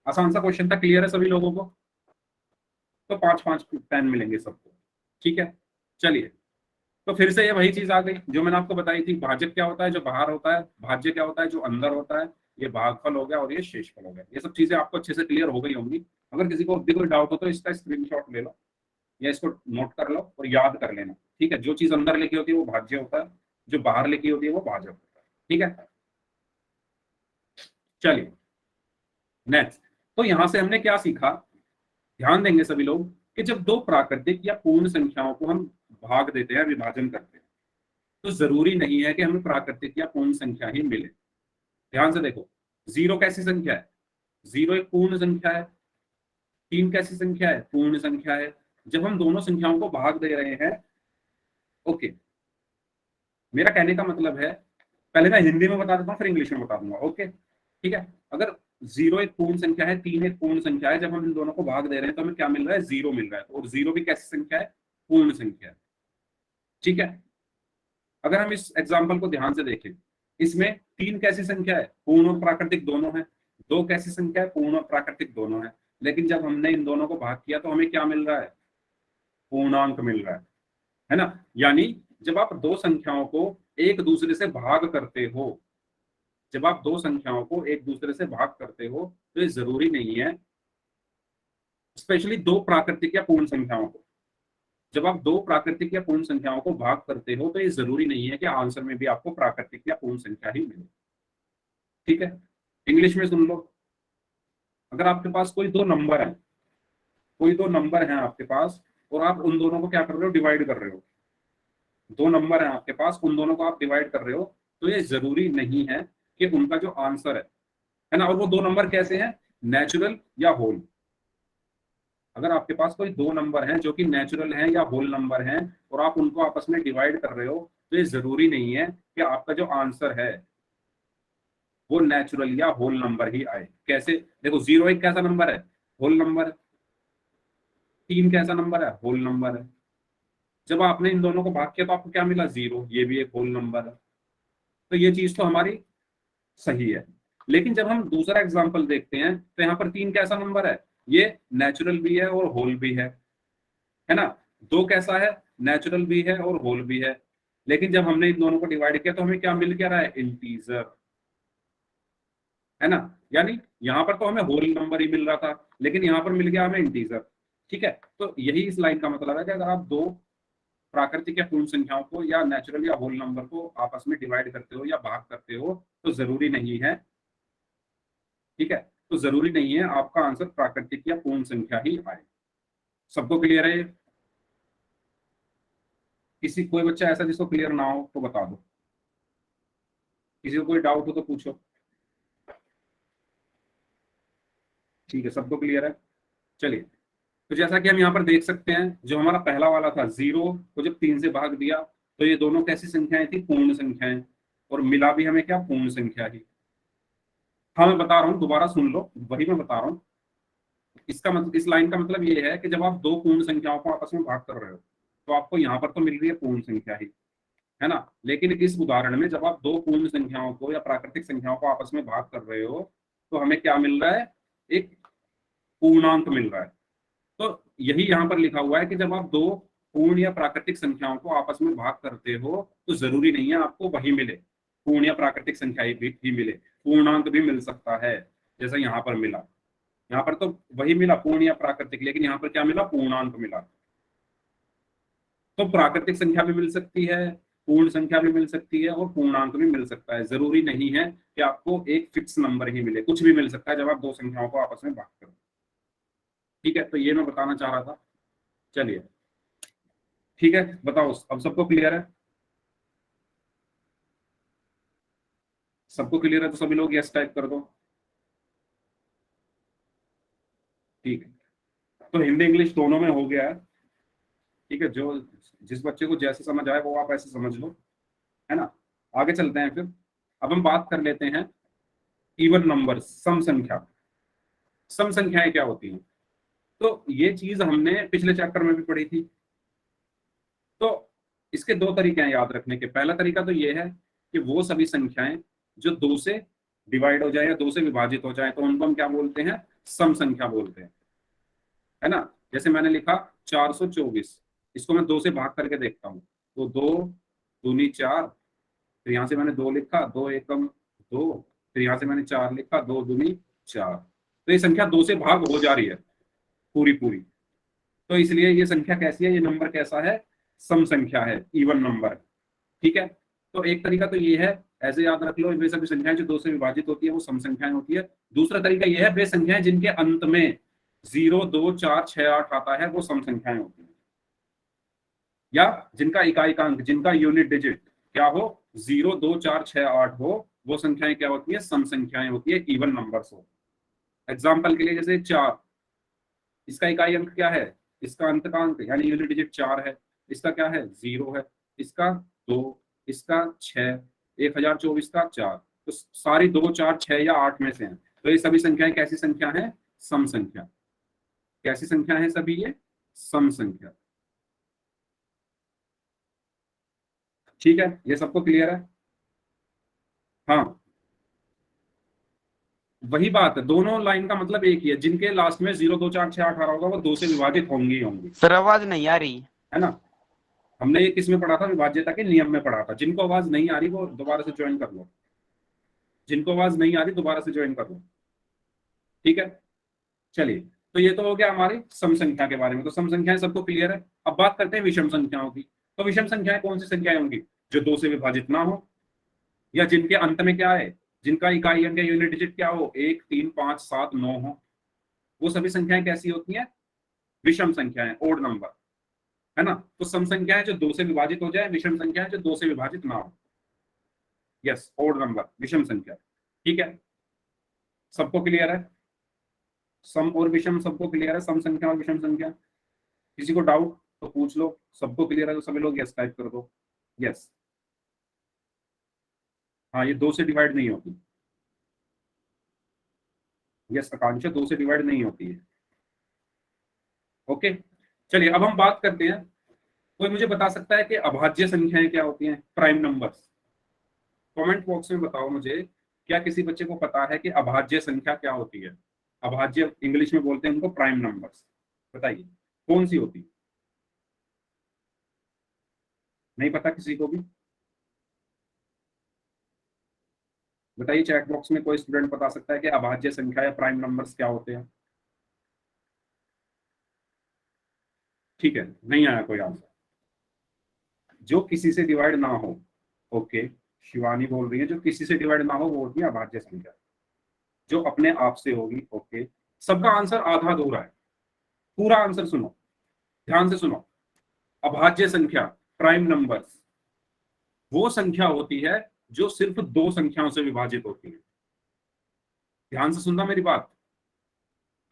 आसान सा क्वेश्चन था, क्लियर है सभी लोगों को? तो 5-5 पेन मिलेंगे सबको। ठीक है, चलिए। तो फिर से ये वही चीज आ गई जो मैंने आपको बताई थी। भाजक क्या होता है? जो बाहर होता है। भाज्य क्या होता है? जो अंदर होता है। ये भागफल हो गया और ये शेषफल हो गया। ये सब चीजें आपको अच्छे से क्लियर हो गई होंगी। अगर किसी को भी कोई डाउट हो तो इसका स्क्रीनशॉट ले लो या इसको नोट कर लो और याद कर लेना। ठीक है, जो चीज अंदर लिखी होती है वो भाज्य होता है, जो बाहर लिखी होती है वो भाजक होता है। ठीक है, चलिए नेक्स्ट। तो यहां से हमने क्या सीखा? ध्यान देंगे सभी लोग कि जब दो प्राकृतिक या पूर्ण संख्याओं को हम भाग देते हैं, विभाजन करते हैं, तो जरूरी नहीं है कि हमें प्राकृतिक या पूर्ण संख्या ही मिले। ध्यान से देखो, 0 कैसी संख्या है? 0 एक पूर्ण संख्या है। 3 कैसी संख्या है? पूर्ण संख्या है। जब हम दोनों संख्याओं को भाग दे रहे हैं, ओके, मेरा कहने का मतलब है, पहले मैं हिंदी में बता देता हूँ फिर इंग्लिश में बता दूंगा। ओके, ठीक है। अगर 0 एक पूर्ण संख्या है, 3 एक पूर्ण संख्या है, जब हम इन दोनों को भाग दे रहे हैं तो हमें क्या मिल रहा है? 0 मिल रहा है। और 0 भी कैसी संख्या है? पूर्ण संख्या है। ठीक है, अगर हम इस एग्जाम्पल को ध्यान से देखें, इसमें 3 कैसी संख्या है? पूर्ण और प्राकृतिक दोनों है। 2 कैसी संख्या है? पूर्ण और प्राकृतिक दोनों है। लेकिन जब हमने इन दोनों को भाग किया तो हमें क्या मिल रहा है? पूर्णांक मिल रहा है ना। यानी जब आप दो संख्याओं को एक दूसरे से भाग करते हो, जब आप दो संख्याओं को एक दूसरे से भाग करते हो, तो ये जरूरी नहीं है, स्पेशली दो प्राकृतिक या पूर्ण संख्याओं को, जब आप दो प्राकृतिक या पूर्ण संख्याओं को भाग करते हो तो ये जरूरी नहीं है कि आंसर में भी आपको प्राकृतिक या पूर्ण संख्या ही मिले। ठीक है, इंग्लिश में सुन लो। अगर आपके पास कोई दो नंबर है, कोई दो नंबर है आपके पास, और आप उन दोनों को क्या कर रहे हो? डिवाइड कर रहे हो। दो नंबर है आपके पास, उन दोनों को आप डिवाइड कर रहे हो, तो ये जरूरी नहीं है कि उनका जो आंसर है ना, और वो दो नंबर कैसे हैं? नेचुरल या होल। अगर आपके पास कोई दो नंबर हैं जो कि नेचुरल हैं या होल नंबर हैं और आप उनको आपस में डिवाइड कर रहे हो, तो ये जरूरी नहीं है कि आपका जो आंसर है वो नेचुरल या होल नंबर ही आए। कैसे? देखो, 0 एक कैसा नंबर है? Whole number. 3 कैसा नंबर है? होल नंबर है। जब आपने इन दोनों को भाग किया तो आपको क्या मिला? 0। ये भी एक होल नंबर है। तो ये चीज तो हमारी सही है। लेकिन जब हम दूसरा एग्जाम्पल देखते हैं तो यहाँ पर 3 कैसा नंबर है? ये नेचुरल भी है और होल भी है ना? 2 कैसा है? नेचुरल भी है और होल भी है। लेकिन जब हमने इन दोनों को डिवाइड किया तो हमें क्या मिल क्या रहा है? इंटीजर, है ना? यानी यहाँ पर तो हमें होल नंबर ही मिल रहा था, लेकिन यहाँ पर मिल गया हमें इंटीजर। ठीक है, तो यही इस लाइन का मतलब है कि अगर आप दो प्राकृतिक या पूर्ण संख्याओं को या नेचुरल या होल नंबर को आपस में डिवाइड करते हो या भाग करते हो तो जरूरी नहीं है, ठीक है, तो जरूरी नहीं है आपका आंसर प्राकृतिक या पूर्ण संख्या ही आए। सबको क्लियर है? किसी कोई बच्चा ऐसा जिसको क्लियर ना हो तो बता दो, किसी को कोई डाउट हो तो पूछो। ठीक है, सबको क्लियर है? चलिए, तो जैसा कि हम यहाँ पर देख सकते हैं, जो हमारा पहला वाला था 0 को जब 3 से भाग दिया तो ये दोनों कैसी संख्याएं थी? पूर्ण संख्याएं। और मिला भी हमें क्या? पूर्ण संख्या ही। हाँ, मैं बता रहा हूँ, दोबारा सुन लो, वही मैं बता रहा हूँ। इसका मतलब, इस लाइन का मतलब ये है कि जब आप दो पूर्ण संख्याओं को आपस में भाग कर रहे हो तो आपको यहाँ पर तो मिल रही है पूर्ण संख्या ही, है ना? लेकिन इस उदाहरण में जब आप दो पूर्ण संख्याओं को या प्राकृतिक संख्याओं को आपस में भाग कर रहे हो तो हमें क्या मिल रहा है? एक पूर्णांक मिल रहा है। तो यही यहाँ पर लिखा हुआ है कि जब आप दो पूर्ण या प्राकृतिक संख्याओं को आपस में भाग करते हो तो जरूरी नहीं है आपको वही मिले, पूर्ण या प्राकृतिक संख्या भी मिले, पूर्णांक भी मिल सकता है, जैसा यहाँ पर मिला। यहाँ पर तो वही मिला, पूर्ण या प्राकृतिक, लेकिन यहाँ पर क्या मिला? पूर्णांक मिला। तो प्राकृतिक संख्या भी मिल सकती है, पूर्ण संख्या भी मिल सकती है और पूर्णांक भी मिल सकता है। जरूरी नहीं है कि आपको एक फिक्स नंबर ही मिले, कुछ भी मिल सकता है जब आप दो संख्याओं को आपस में भाग करो। ठीक है, तो ये मैं बताना चाह रहा था। चलिए, ठीक है, बताओ, अब सबको क्लियर है? सबको क्लियर है तो सभी लोग यस टाइप कर दो। ठीक है, तो हिंदी इंग्लिश दोनों में हो गया है। ठीक है, जो जिस बच्चे को जैसे समझ आए वो आप ऐसे समझ लो, है ना? आगे चलते हैं फिर। अब हम बात कर लेते हैं इवन नंबर, सम संख्या। सम संख्याएं क्या होती हैं? तो ये चीज हमने पिछले चैप्टर में भी पढ़ी थी। तो इसके दो तरीके हैं याद रखने के। पहला तरीका तो ये है कि वो सभी संख्याएं जो दो से डिवाइड हो जाए या दो से विभाजित हो जाए तो उनको हम क्या बोलते हैं? सम संख्या बोलते हैं, है ना? जैसे मैंने लिखा 424, इसको मैं दो से भाग करके देखता हूँ तो दो दूनी चार, फिर यहाँ से मैंने दो लिखा, दो एकम दो, फिर यहाँ से मैंने चार लिखा, दो दूनी चार, तो ये संख्या दो से भाग हो जा रही है पूरी पूरी। तो इसलिए ये संख्या कैसी है? ये नंबर कैसा है? सम संख्या है, इवन नंबर। ठीक है, तो एक तरीका तो ये है, ऐसे याद रख लो, वे सभी संख्याएं जो दो से विभाजित होती है वो सम संख्याएं होती है। दूसरा तरीका ये है, वे संख्याएं जिनके अंत में 0, 2, 4, 6, 8 आता है वो सम संख्याएं होती है, या जिनका इकाइकांक, जिनका यूनिट डिजिट क्या हो? 0, 2, 4, 6, 8 हो, वो संख्याएं क्या होती है? सम संख्याएं होती है, इवन नंबर्स हो। एग्जाम्पल के लिए जैसे 4, इसका इकाई अंक क्या है? इसका अंत का अंक यानी यूनिट डिजिट 4 है, इसका क्या है? 0 है, इसका 2, इसका 6, 1024 का 4, तो सारी 2, 4, 6 या 8 में से हैं। तो ये सभी संख्याएं कैसी संख्या है? सम संख्या। कैसी संख्या है सभी ये? सम संख्या। ठीक है, ये सबको क्लियर है? हाँ, वही बात है, दोनों लाइन का मतलब एक ही है, जिनके लास्ट में 0, 2, 4, 6, 8 आ रहा होगा वो दो से विभाजित होंगी ही होंगी। सर आवाज नहीं आ रही, है ना? हमने ये किस में पढ़ा था? विभाज्यता के नियम में पढ़ा था। जिनको आवाज नहीं आ रही वो दोबारा से ज्वाइन कर लो, जिनको आवाज नहीं आ रही दोबारा से ज्वाइन कर लो। ठीक है, चलिए, तो ये तो हो गया हमारी सम संख्या के बारे में। तो सम संख्याएं सबको क्लियर है। अब बात करते हैं विषम संख्याओं की। तो विषम संख्याएं कौन सी संख्याएं होंगी? जो दो से विभाजित ना हो, या जिनके अंत में क्या है? जिनका इकाई अंक या यूनिट डिजिट क्या हो? 1, 3, 5, 7, 9 हो, वो सभी संख्याएं कैसी होती हैं? विषम संख्याएं, ओड नंबर, है ना? तो सम संख्याएं जो दो से विभाजित हो जाए, विषम संख्याएं जो दो से विभाजित ना हो। यस, ओड नंबर, विषम संख्या। ठीक है, सबको क्लियर है? सम और विषम सबको क्लियर है? सम संख्या और विषम संख्या, किसी को डाउट तो पूछ लो। सबको क्लियर है तो सभी लोग यस टाइप कर दो। यस, हाँ ये 2 से डिवाइड नहीं होती। यस आकांक्षा, 2 से डिवाइड नहीं होती है। ओके, चलिए अब हम बात करते हैं। कोई मुझे बता सकता है कि अभाज्य संख्याएं क्या होती हैं? Prime numbers. कमेंट बॉक्स में बताओ मुझे, क्या किसी बच्चे को पता है कि अभाज्य संख्या क्या होती है? अभाज्य इंग्लिश में बोलते हैं उनको प्राइम नंबर्स। बताइए कौन सी होती है? नहीं पता किसी को भी? बताइए चैट बॉक्स में, कोई स्टूडेंट बता सकता है कि अभाज्य संख्या या प्राइम नंबर्स क्या होते हैं? ठीक है, नहीं आया कोई आंसर। जो किसी से डिवाइड ना हो। ओके, शिवानी बोल रही है जो किसी से डिवाइड ना हो वो होती है अभाज्य संख्या। जो अपने आप से होगी। ओके, सबका आंसर आधा अधूरा है, पूरा आंसर सुनो, ध्यान से सुनो। अभाज्य संख्या, प्राइम नंबर्स, वो संख्या होती है जो सिर्फ 2 संख्याओं से विभाजित होती है। ध्यान से सुनना मेरी बात।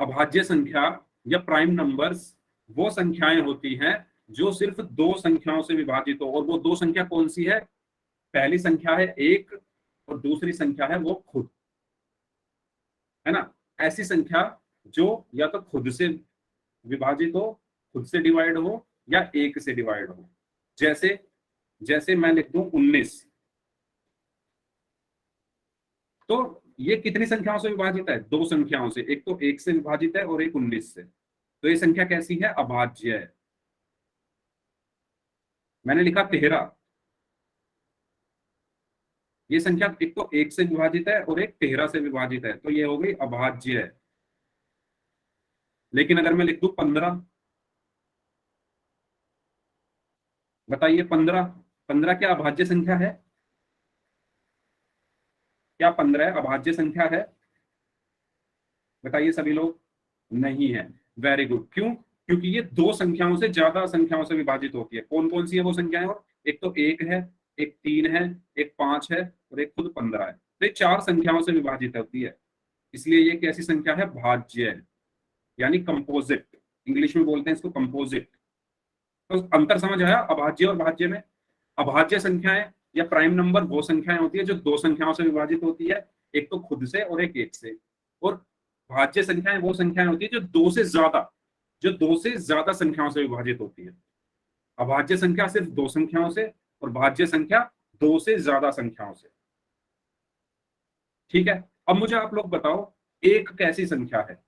अभाज्य संख्या या प्राइम नंबर्स वो संख्याएं होती हैं जो सिर्फ 2 संख्याओं से विभाजित हो। और वो 2 संख्या कौन सी है? पहली संख्या है 1 और दूसरी संख्या है वो खुद, है ना? ऐसी संख्या जो या तो खुद से विभाजित हो, खुद से डिवाइड हो, या 1 से डिवाइड हो। जैसे जैसे मैं लिख दूं 19, तो ये कितनी संख्याओं से विभाजित है? 2 संख्याओं से। एक तो 1 से विभाजित है और एक 19 से। तो ये संख्या कैसी है? अभाज्य है। मैंने लिखा 13। ये संख्या एक तो 1 से विभाजित है और एक 13 से विभाजित है, तो ये हो गई अभाज्य है। लेकिन अगर मैं लिख दूं 15, बताइए 15, 15 क्या अभाज्य संख्या है? क्या 15 अभाज्य संख्या है? बताइए सभी लोग। नहीं है। Very good. क्यों? क्योंकि ये 2 संख्याओं से ज्यादा संख्याओं से विभाजित होती है। कौन कौन सी है वो संख्याएं? और एक तो 1 है, एक 3 है, एक 5 है और एक खुद 15 है। तो ये 4 संख्याओं से विभाजित होती है। इसलिए ये कैसी संख्या है? भाज्य है, यानी कंपोजिट। इंग्लिश में बोलते हैं इसको कंपोजिट। तो अंतर समझ आया अभाज्य और भाज्य में? अभाज्य संख्याएं या प्राइम नंबर वो संख्याएं होती है जो 2 संख्याओं से विभाजित होती है, एक तो खुद से और एक से। और भाज्य संख्याएं वो संख्याएं होती है जो 2 से ज्यादा संख्याओं से विभाजित होती है। अभाज्य संख्या सिर्फ 2 संख्याओं से और भाज्य संख्या 2 से ज्यादा संख्याओं से। ठीक है, अब मुझे आप लोग बताओ एक कैसी संख्या है?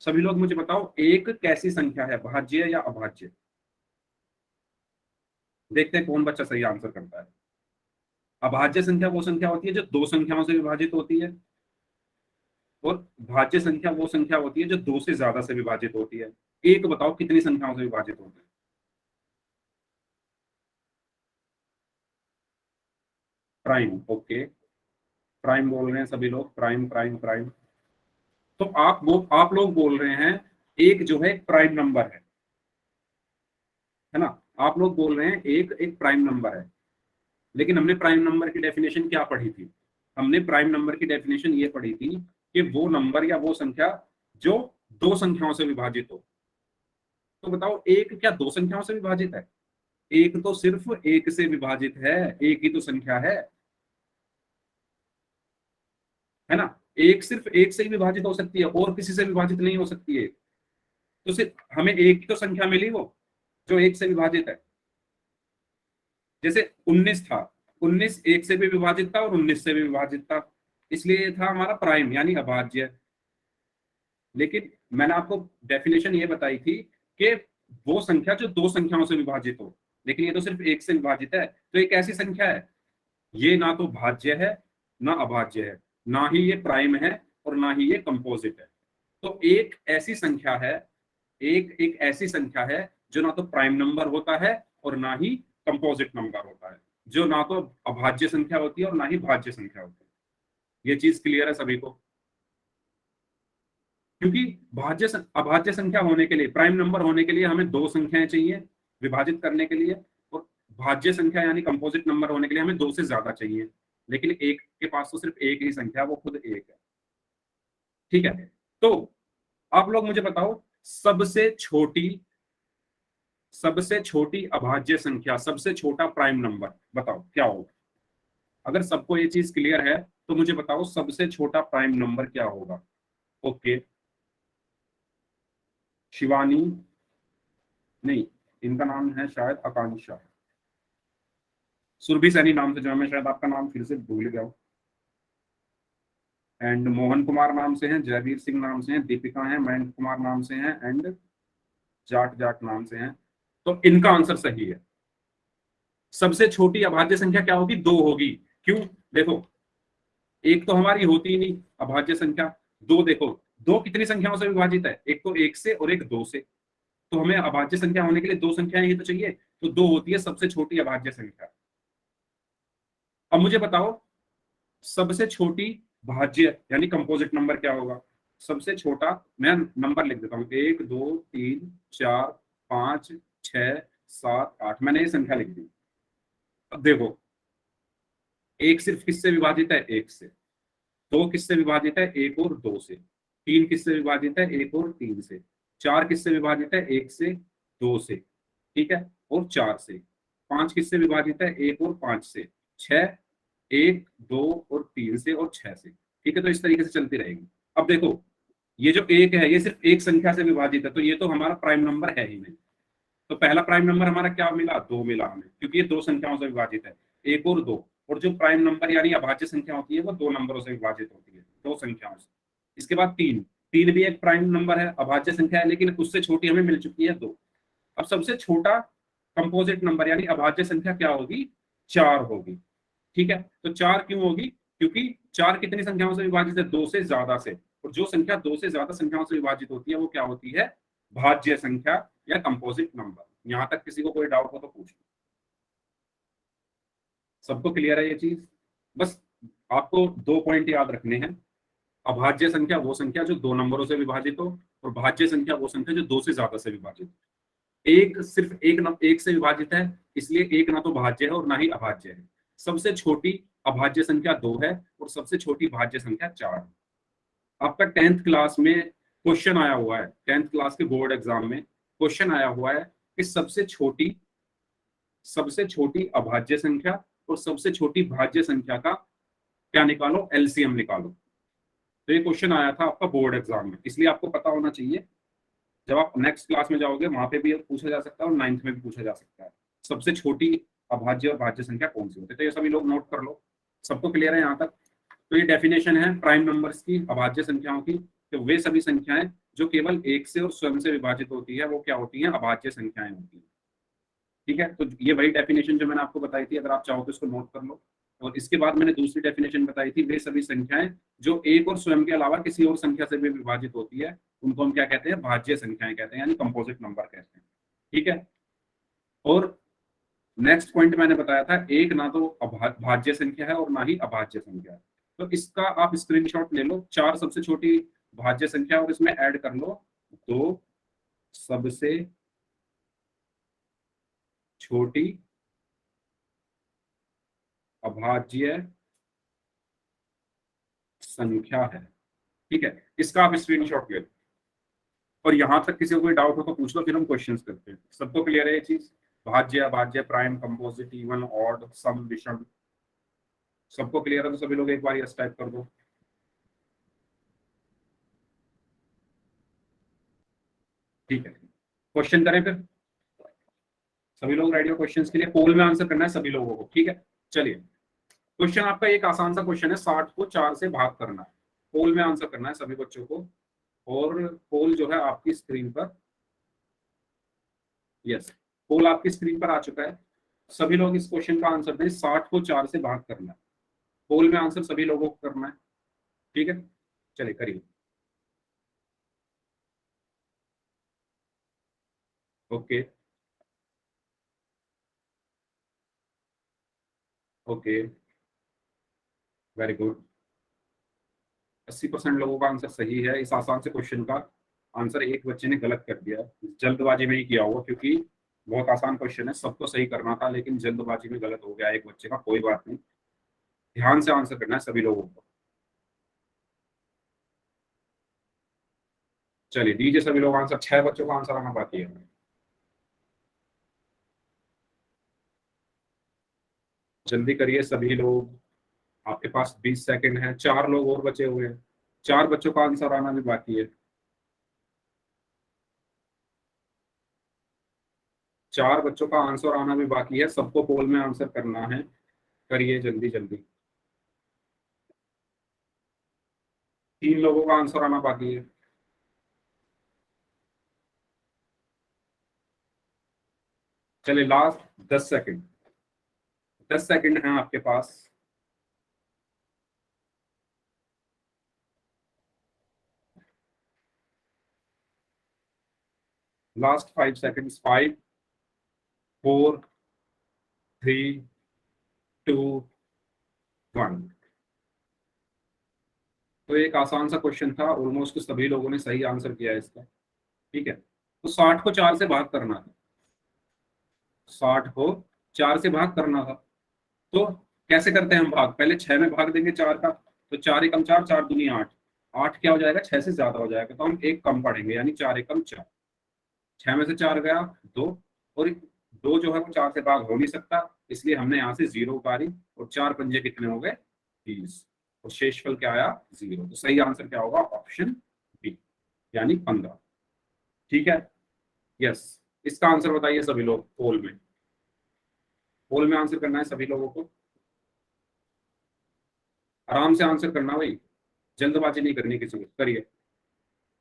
सभी लोग मुझे बताओ एक कैसी संख्या है, भाज्य या अभाज्य? देखते हैं कौन बच्चा सही आंसर करता है। अभाज्य संख्या वो संख्या होती है जो 2 संख्याओं से विभाजित होती है, और भाज्य संख्या वो संख्या होती है जो 2 से ज्यादा से विभाजित होती है। एक बताओ कितनी संख्याओं से विभाजित होती है? प्राइम। ओके, प्राइम बोल रहे हैं सभी लोग, प्राइम प्राइम प्राइम। तो आप लोग बोल रहे हैं एक जो है प्राइम नंबर है ना? आप लोग बोल रहे हैं एक एक प्राइम नंबर है। लेकिन हमने प्राइम नंबर की डेफिनेशन क्या पढ़ी थी? हमने प्राइम नंबर की डेफिनेशन ये पढ़ी थी कि वो नंबर या वो संख्या जो 2 संख्याओं से विभाजित हो। तो बताओ एक क्या 2 संख्याओं से विभाजित है? एक तो सिर्फ 1 से विभाजित है, एक ही तो संख्या है ना? एक सिर्फ 1 से ही विभाजित हो सकती है और किसी से विभाजित नहीं हो सकती है। तो सिर्फ हमें एक ही तो संख्या मिली वो जो 1 से विभाजित है। जैसे 19 था, 19 1 से भी विभाजित था और 19 से भी विभाजित था, इसलिए ये था हमारा प्राइम यानी अभाज्य। लेकिन मैंने आपको डेफिनेशन ये बताई थी कि वो संख्या जो 2 संख्याओं से विभाजित हो, लेकिन ये तो सिर्फ 1 से विभाजित है। तो एक ऐसी संख्या है, ये ना तो भाज्य है ना अभाज्य है, ना ही ये प्राइम है और ना ही ये कंपोजिट है। तो एक ऐसी संख्या है, एक एक ऐसी संख्या है जो ना तो प्राइम नंबर होता है और ना ही कंपोजिट नंबर होता है, जो ना तो अभाज्य संख्या होती है और ना ही भाज्य संख्या होती है। ये चीज क्लियर है सभी को? क्योंकि अभाज्य संख्या होने के लिए, प्राइम नंबर होने के लिए हमें 2 संख्याएं चाहिए विभाजित करने के लिए, और भाज्य संख्या यानी कंपोजिट नंबर होने के लिए हमें 2 से ज्यादा चाहिए। लेकिन एक के पास तो सिर्फ एक ही संख्या, वो खुद एक है। ठीक है, तो आप लोग मुझे बताओ, सबसे छोटी अभाज्य संख्या, सबसे छोटा प्राइम नंबर बताओ क्या होगा। अगर सबको ये चीज क्लियर है तो मुझे बताओ सबसे छोटा प्राइम नंबर क्या होगा। ओके, शिवानी, नहीं, इनका नाम है शायद आकांक्षा, सुरभि सैनी नाम से जो है, मैं शायद आपका नाम फिर से भूल गया हूँ। एंड मोहन कुमार नाम से हैं, जयवीर सिंह नाम से हैं, दीपिका हैं, मयंक कुमार नाम से हैं, एंड जाट जाट नाम से हैं। तो इनका आंसर सही है। सबसे छोटी अभाज्य संख्या क्या होगी, 2 होगी। क्यों, देखो, एक तो हमारी होती ही नहीं अभाज्य संख्या, दो देखो, दो कितनी संख्याओं से विभाजित है, एक तो 1 से और एक 2 से। तो हमें अभाज्य संख्या होने के लिए 2 संख्याएं ही तो चाहिए, तो 2 होती है सबसे छोटी अभाज्य संख्या। अब मुझे बताओ सबसे छोटी भाज्य यानी कंपोजिट नंबर क्या होगा। सबसे छोटा, मैं नंबर लिख देता हूँ, 1 2 3 4 5 6 7 8, मैंने ये संख्या लिख दी। अब देखो, एक सिर्फ किससे विभाजित है, 1 से। 2 किससे विभाजित है, 1 और 2 से। 3 किससे विभाजित है, 1 और 3 से। 4 किससे विभाजित है, 1 से, 2 से, ठीक है, और 4 से। 5 किससे विभाजित है, 1 और 5 से। 6, 1 2 और 3 से, और 6 से। ठीक है, तो इस तरीके से चलती रहेगी। अब देखो, ये जो एक है ये सिर्फ एक संख्या से विभाजित है, तो ये तो हमारा प्राइम नंबर है ही नहीं। तो पहला प्राइम नंबर हमारा क्या मिला, 2 मिला हमें, क्योंकि ये 2 संख्याओं से विभाजित है, 1 और 2। और जो प्राइम नंबर यानी अभाज्य संख्या होती है वो 2 नंबरों से विभाजित होती है, 2 संख्याओं से। इसके बाद 3, 3 भी एक प्राइम नंबर है, अभाज्य संख्या है, लेकिन उससे छोटी हमें मिल चुकी है 2। अब सबसे छोटा कंपोजिट नंबर यानी अभाज्य संख्या क्या होगी, 4 होगी। ठीक है, तो 4 क्यों होगी, क्योंकि 4 कितनी संख्याओं से विभाजित है, 2 से ज्यादा से। और जो संख्या 2 से ज्यादा संख्याओं से विभाजित होती है वो क्या होती है, भाज्य संख्या या कंपोजिट नंबर। यहां तक किसी को कोई डाउट हो तो पूछ लो। सबको क्लियर है ये चीज। बस आपको 2 पॉइंट याद रखने हैं। अभाज्य संख्या वो संख्या जो 2 नंबरों से विभाजित हो, और भाज्य संख्या वो संख्या जो 2 से ज्यादा से विभाजित हो। एक सिर्फ एक से विभाजित है, इसलिए एक ना तो भाज्य है और ना ही अभाज्य है। सबसे छोटी अभाज्य संख्या 2 है और सबसे छोटी भाज्य संख्या 4 है। आपका 10th क्लास में क्वेश्चन आया हुआ है, 10th क्लास के बोर्ड एग्जाम में क्वेश्चन आया हुआ है कि सबसे छोटी अभाज्य संख्या और सबसे छोटी भाज्य संख्या का क्या निकालो, एलसीएम निकालो। तो ये क्वेश्चन आया था आपका बोर्ड एग्जाम में, इसलिए आपको पता होना चाहिए। जब आप नेक्स्ट क्लास में जाओगे वहां पे भी पूछा जा सकता है और 9th में भी पूछा जा सकता है, सबसे छोटी अभाज्य और भाज्य संख्या कौन सी होती है। तो ये सभी लोग नोट कर लो। सबको क्लियर है यहाँ तक। तो ये डेफिनेशन है प्राइम नंबर्स की, अभाज्य संख्याओं की। तो वे सभी संख्याएं जो केवल एक से और स्वयं से विभाजित होती है वो क्या होती हैं, अभाज्य संख्याएं होती हैं। ठीक है, तो ये वही डेफिनेशन जो मैंने आपको बताई थी, अगर आप चाहो तो इसको नोट कर लो। और इसके बाद मैंने दूसरी डेफिनेशन बताई थी, वे सभी संख्याएं जो एक और स्वयं के अलावा किसी और संख्या से भी विभाजित होती है उनको हम क्या कहते हैं, भाज्य संख्याएं कहते हैं, यानी कंपोजिट नंबर कहते हैं। ठीक है, और नेक्स्ट पॉइंट मैंने बताया था, एक ना तो भाज्य संख्या है और ना ही अभाज्य संख्या है। तो इसका आप स्क्रीनशॉट ले लो, 4 सबसे छोटी भाज्य संख्या और इसमें ऐड कर लो 2 सबसे छोटी अभाज्य संख्या है। ठीक है, इसका आप स्क्रीनशॉट ले लो। और यहां तक किसी को कोई डाउट हो तो पूछ लो, फिर हम क्वेश्चंस करते हैं। सबको क्लियर है ये चीज, भाज्य अभाज्य प्राइम कंपोजिट इवन ऑड सम विषम, सबको क्लियर है तो सभी लोग एक बार यस टाइप कर दो। ठीक है, क्वेश्चन करें फिर। सभी लोग रेडी हो क्वेश्चंस के लिए, पोल में आंसर करना है सभी लोगों को। ठीक है, चलिए, क्वेश्चन आपका एक आसान सा क्वेश्चन है, 60 को 4 से भाग करना है। पोल में आंसर करना है सभी बच्चों को। और पोल जो है आपकी स्क्रीन पर, यस, पोल आपकी स्क्रीन पर आ चुका है। सभी लोग इस क्वेश्चन का आंसर दें, 60 को 4 से भाग करना है। पोल में आंसर सभी लोगों को करना है। ठीक है, चलिए करिए। Okay, okay, very good. 80% लोगों का आंसर सही है। इस आसान से क्वेश्चन का आंसर एक बच्चे ने गलत कर दिया, जल्दबाजी में ही किया होगा, क्योंकि बहुत आसान क्वेश्चन है, सबको सही करना था, लेकिन जल्दबाजी में गलत हो गया एक बच्चे का। कोई बात नहीं, ध्यान से आंसर करना है सभी लोगों को। चलिए दीजिए सभी लोग आंसर, 6 बच्चों का आंसर आना बाकी है। जल्दी करिए सभी लोग, आपके पास 20 सेकंड है, 4 लोग और बचे हुए हैं, 4 बच्चों का आंसर आना भी बाकी है। 4 बच्चों का आंसर आना भी बाकी है, सबको पोल में आंसर करना है, करिए जल्दी जल्दी। 3 लोगों का आंसर आना बाकी है। चलिए लास्ट 10 सेकंड, 10 सेकंड है आपके पास। Last 5 second, 5, 4, 3, 2, 1। तो एक आसान सा क्वेश्चन था, ऑलमोस्ट सभी लोगों ने सही आंसर किया है इसका। ठीक है, तो 60 को 4 से भाग करना था, 60 को 4 से भाग करना था। तो कैसे करते हैं हम भाग, पहले 6 में भाग देंगे 4 का, तो 4 एकम 4, 4 दूनी 8, 8 क्या हो जाएगा, 6 से ज्यादा हो जाएगा, तो हम एक कम पढ़ेंगे, यानी 4 एकम 4। 6 में से 4 गया 2, और 2 जो है वो 4 से भाग हो नहीं सकता, इसलिए हमने यहाँ से 0 उतारी, और 4 पंजे कितने हो गए, 20, और शेषफल क्या आया, 0। तो सही आंसर क्या होगा, ऑप्शन बी, यानी 15। ठीक है, यस। इसका आंसर बताइए सभी लोग पोल में, पोल में आंसर करना है सभी लोगों को, आराम से आंसर करना भाई, जल्दबाजी नहीं करनी किसी को, करिए।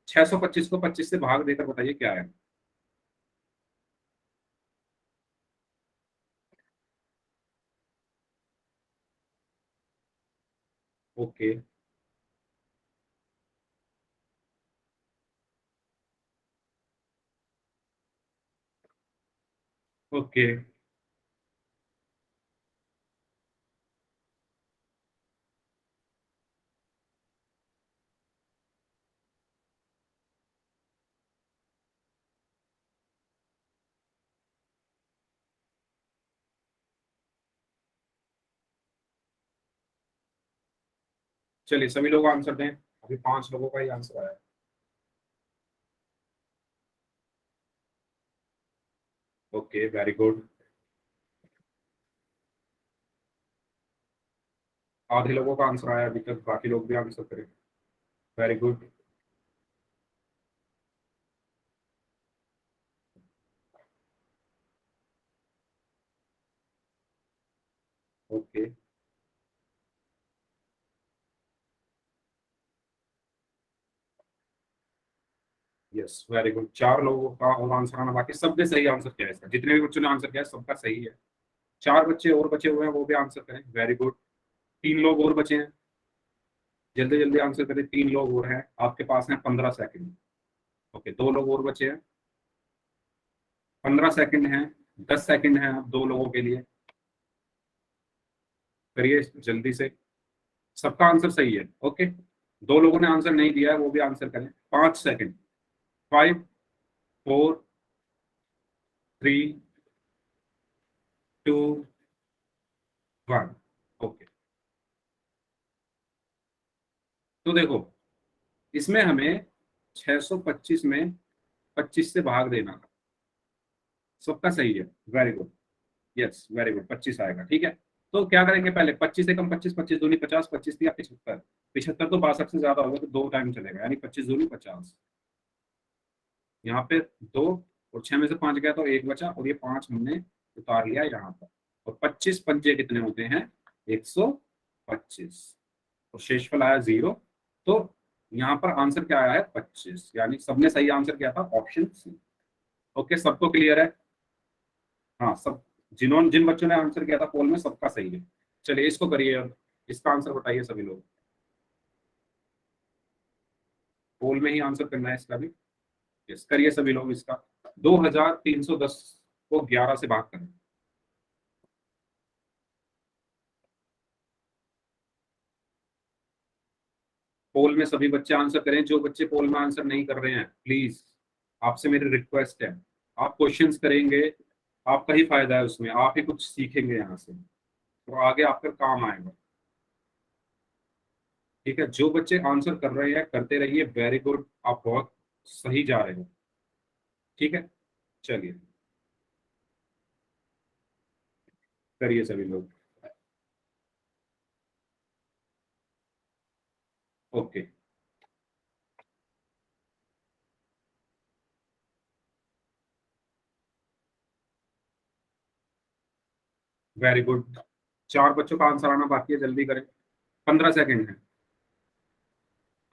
625 को 25 से भाग देकर बताइए क्या है। ओके, ओके, चलिए सभी लोग आंसर दें, अभी 5 लोगों का ही आंसर आया है। Okay, very good. आधे लोगों का आंसर आया अभी तक, बाकी लोग भी आंसर करें। Very good. Okay, yes, very good. 4 लोगों का और आंसर आना बाकी, सबने सही आंसर किया है इसका, जितने भी बच्चों ने आंसर किया है सबका सही है। 4 बच्चे और बचे हुए हैं, वो भी आंसर करें, वेरी गुड। 3 लोग और बचे हैं, जल्दी जल्दी आंसर करें, 3 लोग और हैं, आपके पास हैं 15 सेकंड। ओके, 2 लोग और बचे हैं, 15 सेकंड हैं, 10 सेकंड हैं अब 2 लोगों के लिए, करिए जल्दी से। सबका आंसर सही है, ओके। 2 लोगों ने आंसर नहीं दिया है, वो भी आंसर करें, 5 सेकंड, 5, 4, 3, 2, 1। ओके, तो देखो, इसमें हमें 625 में 25 से भाग देना था, सबका सही है, very good, yes very good, 25 आएगा, ठीक है। तो क्या करेंगे, पहले 25 से कम 25, 25 दूनी 50, 25 दिया 75, 75 तो 62 से ज्यादा होगा, तो 2 टाइम चलेगा, यानी 25 दूनी 50। यहाँ पे 2, और 6 में से 5 गया तो 1 बचा, और ये 5 हमने उतार लिया यहाँ पर, और 25 पंजे कितने होते हैं, 125, और शेषफल आया 0। तो यहाँ पर आंसर क्या आया है, 25, यानी सबने सही आंसर किया था, ऑप्शन सी। ओके, सबको क्लियर है। हाँ, सब जिन्होंने, जिन बच्चों ने आंसर किया था पोल में, सबका सही है। चलिए इसको करिए अब, इसका आंसर बताइए सभी लोग, पोल में ही आंसर करना है इसका भी। यस, करिए सभी लोग इसका। 2310 को 11 से भाग करें। पोल में सभी बच्चे आंसर करें, जो बच्चे पोल में आंसर नहीं कर रहे हैं प्लीज, आपसे मेरी रिक्वेस्ट है, आप क्वेश्चंस करेंगे, आपका ही फायदा है उसमें, आप ही कुछ सीखेंगे यहाँ से, तो आगे आपका काम आएगा। ठीक है, जो बच्चे आंसर कर रहे हैं करते रहिए, वेरी गुड, आप बहुत सही जा रहे हो। ठीक है, चलिए करिए सभी लोग। Okay, very good. चार बच्चों का आंसर आना बाकी है, जल्दी करें। 15 सेकंड है,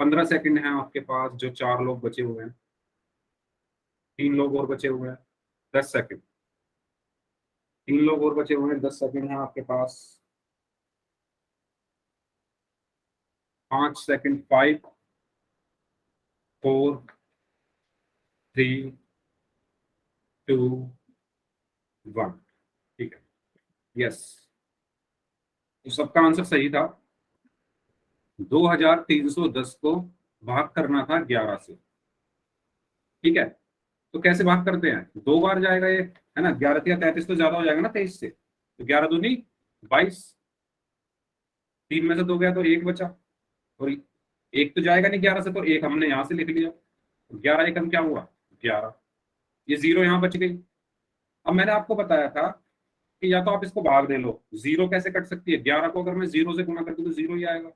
15 सेकंड है आपके पास। जो चार लोग बचे हुए हैं, तीन लोग और बचे हुए हैं। 10 सेकंड, तीन लोग और बचे हुए हैं। 10 सेकंड है आपके पास। 5 सेकंड। 5, 4, 3, 2, 1। ठीक है, यस, तो सबका आंसर सही था। 2310 को भाग करना था 11 से। ठीक है, तो कैसे भाग करते हैं? दो बार जाएगा ये, है ना। 11 या 33 तो ज्यादा हो जाएगा ना 23 से, तो 11 दूनी 22। तीन में से दो गया तो एक बचा, और एक तो जाएगा नहीं 11 से, तो एक हमने यहां से लिख लिया। 11 एकम क्या हुआ? 11। ये जीरो यहाँ बच गई। अब मैंने आपको बताया था कि या तो आप इसको भाग दे लो। जीरो कैसे कट सकती है? 11 को अगर मैं जीरो से गुणा कर दूं तो जीरो ही आएगा,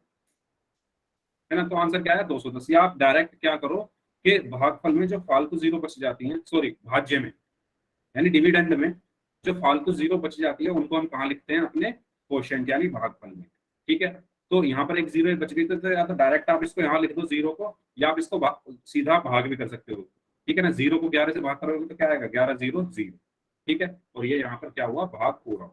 है ना। तो आंसर क्या है? 210। या आप डायरेक्ट क्या करो कि भागफल में जो फालतू जीरो बच जाती हैं, सॉरी भाज्य में, यानी डिविडेंड में जो फालतू जीरो बच जाती है, उनको हम कहाँ लिखते हैं? अपने कोशेंट यानी भागफल में। ठीक है, तो यहाँ पर एक जीरो बच गई, तो या तो डायरेक्ट आप इसको यहाँ लिख दो जीरो को, या आप इसको सीधा भाग भी कर सकते हो। ठीक है ना, जीरो को 11 से भाग करोगे तो क्या आएगा? 11 0 0। ठीक है, और ये यहाँ पर क्या हुआ? भाग पूरा।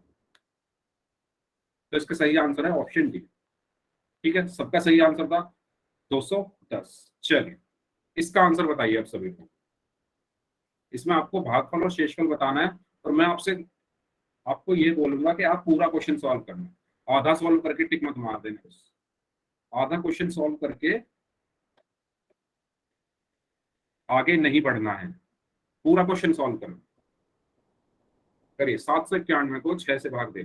तो इसका सही आंसर है ऑप्शन डी। ठीक है, सबका सही आंसर था 210। चलिए, इसका आंसर बताइए आप सभी को। इसमें आपको भागफल और शेषफल बताना है, और मैं आपसे आपको ये बोलूंगा कि आप पूरा क्वेश्चन सॉल्व करना। आधा सॉल्व करके टिक मत मार देना बस। आधा क्वेश्चन सॉल्व करके आगे नहीं बढ़ना है, पूरा क्वेश्चन सॉल्व करना। करिए, 791 को 6 से भाग दे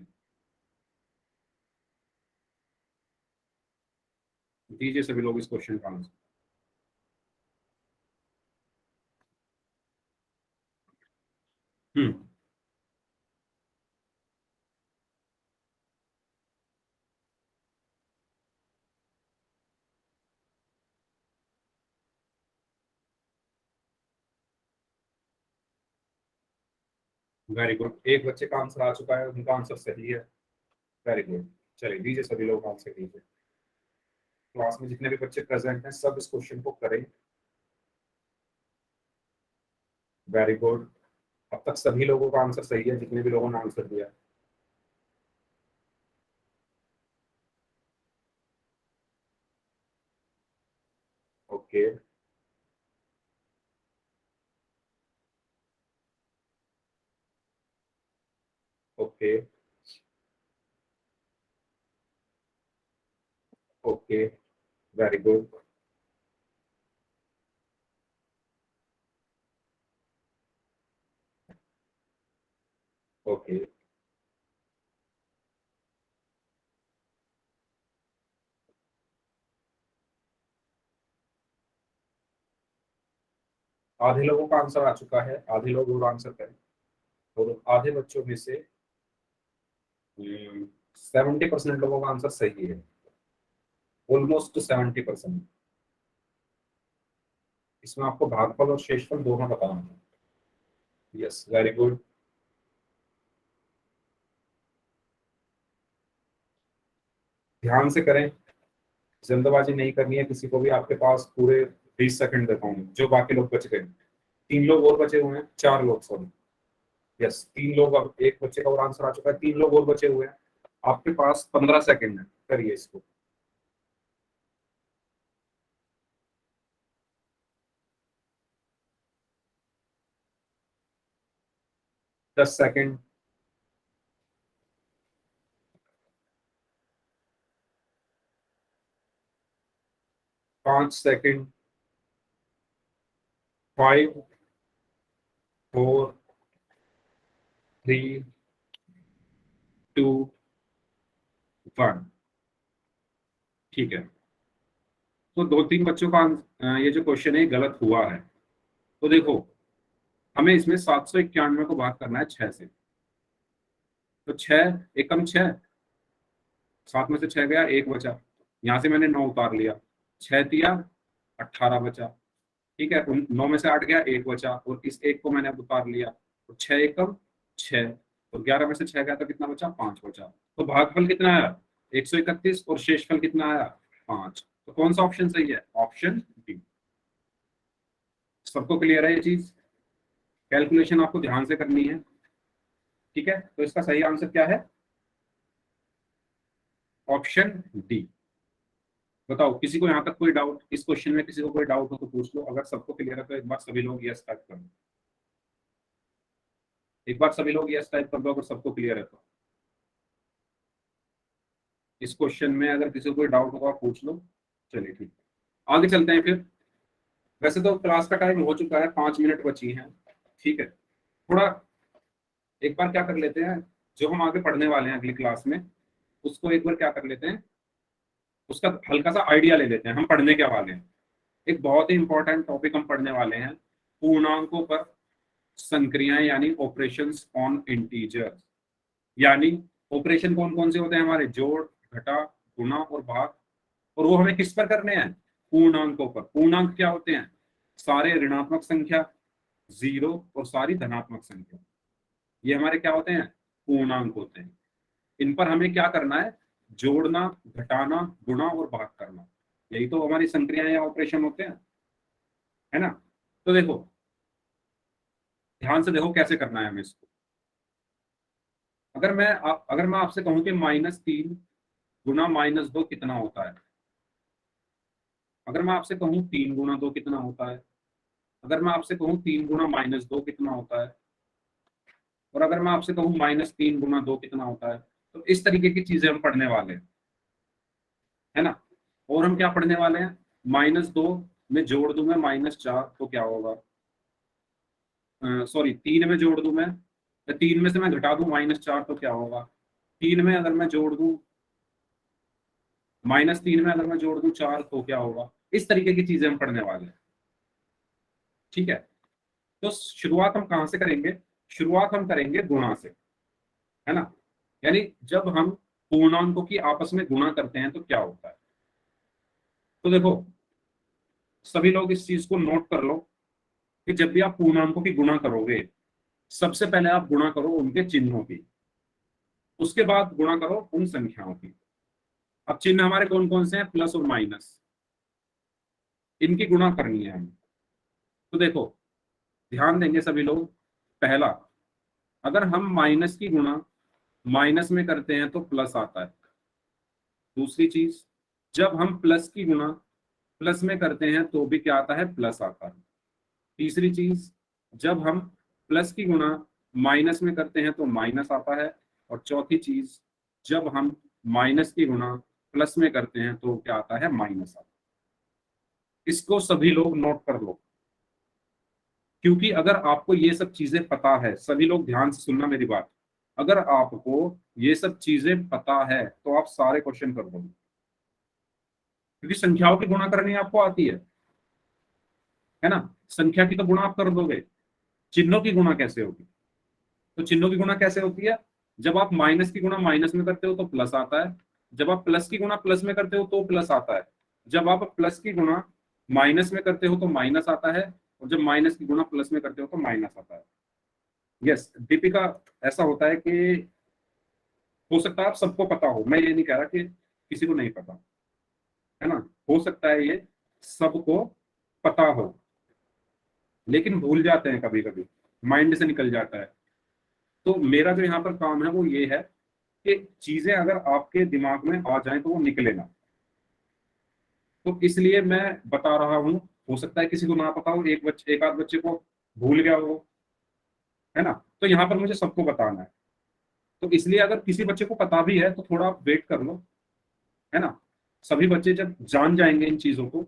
दीजिए सभी लोग इस क्वेश्चन का आंसर। हम्म, वेरी गुड। एक बच्चे का आंसर आ चुका है, उनका आंसर सही है। Very good. चलिए दीजिए सभी लोग आंसर दीजिए। क्लास में जितने भी बच्चे प्रेजेंट हैं सब इस क्वेश्चन को करें। Very good. अब तक सभी लोगों का आंसर सही है, जितने भी लोगों ने आंसर दिया। Okay, okay, okay, very good. Okay, आधे लोगों का आंसर आ चुका है, आधे लोग और आंसर करें। और आधे बच्चों में से 70% लोगों का आंसर सही है, ऑलमोस्ट 70%। इसमें आपको भागफल और शेषफल दोनों बताना है। Yes, very good. ध्यान से करें, जल्दबाजी नहीं करनी है किसी को भी। आपके पास पूरे 20 सेकंड देता हूँ। जो बाकी लोग बच गए, तीन लोग और बचे हुए हैं, चार लोग, सॉरी। यस, तीन लोग। अब एक बच्चे का और आंसर आ चुका है, तीन लोग और बचे हुए हैं। आपके पास 15 सेकंड है, करिए इसको। 10 सेकंड। 5 सेकंड। 5, 4, 3, 2, 1। ठीक है, तो दो तीन बच्चों का ये जो क्वेश्चन है ये गलत हुआ है। तो देखो हमें इसमें 791 को भाग करना है 6 से। तो 6 एकम 6, 7 में से 6 गया, 1 बचा। यहाँ से मैंने 9 उतार लिया, 6 दिया 18 बचा। ठीक है, 9 में से 8 गया, 1 बचा, और इस 1 को मैंने अब उतार लिया, तो 6 एकम 6, तो 11 में से 6 गया तो कितना बचा, 5 बचा। तो भागफल कितना आया, 131, और शेषफल कितना आया, 5। तो कौन सा ऑप्शन सही है, ऑप्शन डी। सबको क्लियर है ये चीज? कैलकुलेशन आपको ध्यान से करनी है, ठीक है। तो इसका सही आंसर क्या है, ऑप्शन डी। बताओ किसी को यहाँ तक कोई डाउट, इस क्वेश्चन में किसी को कोई डाउट हो तो पूछ लो। अगर सबको क्लियर है तो एक बार सभी लोग यस टाइप कर दो, एक बार सभी लोग यस टाइप कर दो अगर सबको क्लियर है तो। इस क्वेश्चन में अगर किसी को कोई डाउट होगा आप पूछ लो। चलिए ठीक है, आगे चलते हैं फिर। वैसे तो क्लास का टाइम हो चुका है, 5 मिनट बची हैं, ठीक है। थोड़ा एक बार क्या कर लेते हैं, जो हम आगे पढ़ने वाले हैं अगली क्लास में, उसको एक बार क्या कर लेते हैं, उसका हल्का सा आइडिया ले लेते हैं हम पढ़ने क्या वाले हैं। एक बहुत ही इंपॉर्टेंट टॉपिक हम पढ़ने वाले हैं, पूर्णांकों पर संक्रियाएं यानी ऑपरेशंस ऑन इंटीजर्स। यानी ऑपरेशन कौन कौन से होते हैं हमारे, जोड़, घटा, गुणा और भाग। और वो हमें किस पर करने हैं, पूर्णांकों पर। पूर्णांक क्या होते हैं, सारे ऋणात्मक संख्या, जीरो, और सारी धनात्मक संख्या, ये हमारे क्या होते हैं, पूर्णांक होते हैं। इन पर हमें क्या करना है, जोड़ना, घटाना, गुणा और भाग करना। यही तो हमारी संक्रियाएं या ऑपरेशन होते हैं, है ना। तो देखो ध्यान से देखो कैसे करना है हमें इसको। अगर मैं आपसे कहूं कि -3 गुना -2 कितना होता है, अगर मैं आपसे कहूं 3 गुना 2 कितना होता है, अगर मैं आपसे कहूं 3 गुना -2 कितना होता है, और अगर मैं आपसे कहूं -3 गुना 2 कितना होता है, तो इस तरीके की चीजें हम पढ़ने वाले हैं, है ना। और हम क्या पढ़ने वाले हैं, -2 में जोड़ दूं मैं -4 तो क्या होगा, सॉरी 3 में जोड़ दूं मैं, 3 में से मैं घटा दूं -4 तो क्या होगा, 3 में अगर मैं जोड़ दूं -3 में अगर मैं जोड़ दूं 4 तो क्या होगा। इस तरीके की चीजें हम पढ़ने वाले हैं, ठीक है। तो शुरुआत हम कहां से करेंगे, शुरुआत हम करेंगे गुणा से, है ना। यानी जब हम पूर्णांकों की आपस में गुणा करते हैं तो क्या होता है। तो देखो सभी लोग इस चीज को नोट कर लो कि जब भी आप पूर्णांकों की गुणा करोगे, सबसे पहले आप गुणा करो उनके चिन्हों की, उसके बाद गुणा करो उन संख्याओं की। अब चिन्ह हमारे कौन कौन से हैं, प्लस और माइनस, इनकी गुणा करनी है हमें। तो देखो ध्यान देंगे सभी लोग, पहला, अगर हम माइनस की गुणा माइनस में करते हैं तो प्लस आता है। दूसरी चीज, जब हम प्लस की गुणा प्लस में करते हैं तो भी क्या आता है, प्लस आता है। तीसरी चीज, जब हम प्लस की गुणा माइनस में करते हैं तो माइनस आता है। और चौथी चीज, जब हम माइनस की गुणा प्लस में करते हैं तो क्या आता है, माइनस आता है। इसको सभी लोग नोट कर लो, क्योंकि अगर आपको ये सब चीजें पता है, सभी लोग ध्यान से सुनना मेरी बात, अगर आपको ये सब चीजें पता है तो आप सारे क्वेश्चन कर दोगे, क्योंकि संख्याओं की गुणा करनी आपको आती है ना। संख्या की तो गुणा आप कर दोगे, चिन्हों की गुणा कैसे होगी, तो चिन्हों की गुणा कैसे होती है, जब आप माइनस की गुणा माइनस में करते हो तो प्लस आता है, जब आप प्लस की गुणा प्लस में करते हो तो प्लस आता है, जब आप प्लस की गुणा माइनस में करते हो तो माइनस आता है, और जब माइनस की गुणा प्लस में करते हो तो माइनस आता है। यस दीपिका, ऐसा होता है कि हो सकता है आप सबको पता हो, मैं ये नहीं कह रहा कि किसी को नहीं पता, है ना। हो सकता है ये सबको पता हो, लेकिन भूल जाते हैं कभी कभी, माइंड से निकल जाता है। तो मेरा जो यहाँ पर काम है वो ये है कि चीजें अगर आपके दिमाग में आ जाएं तो वो निकले ना। तो इसलिए मैं बता रहा हूँ, हो सकता है किसी को ना पता हो, एक आध बच्चे को भूल गया हो, है ना। तो यहाँ पर मुझे सबको बताना है, तो इसलिए अगर किसी बच्चे को पता भी है तो थोड़ा आप वेट कर लो, है ना। सभी बच्चे जब जान जाएंगे इन चीजों को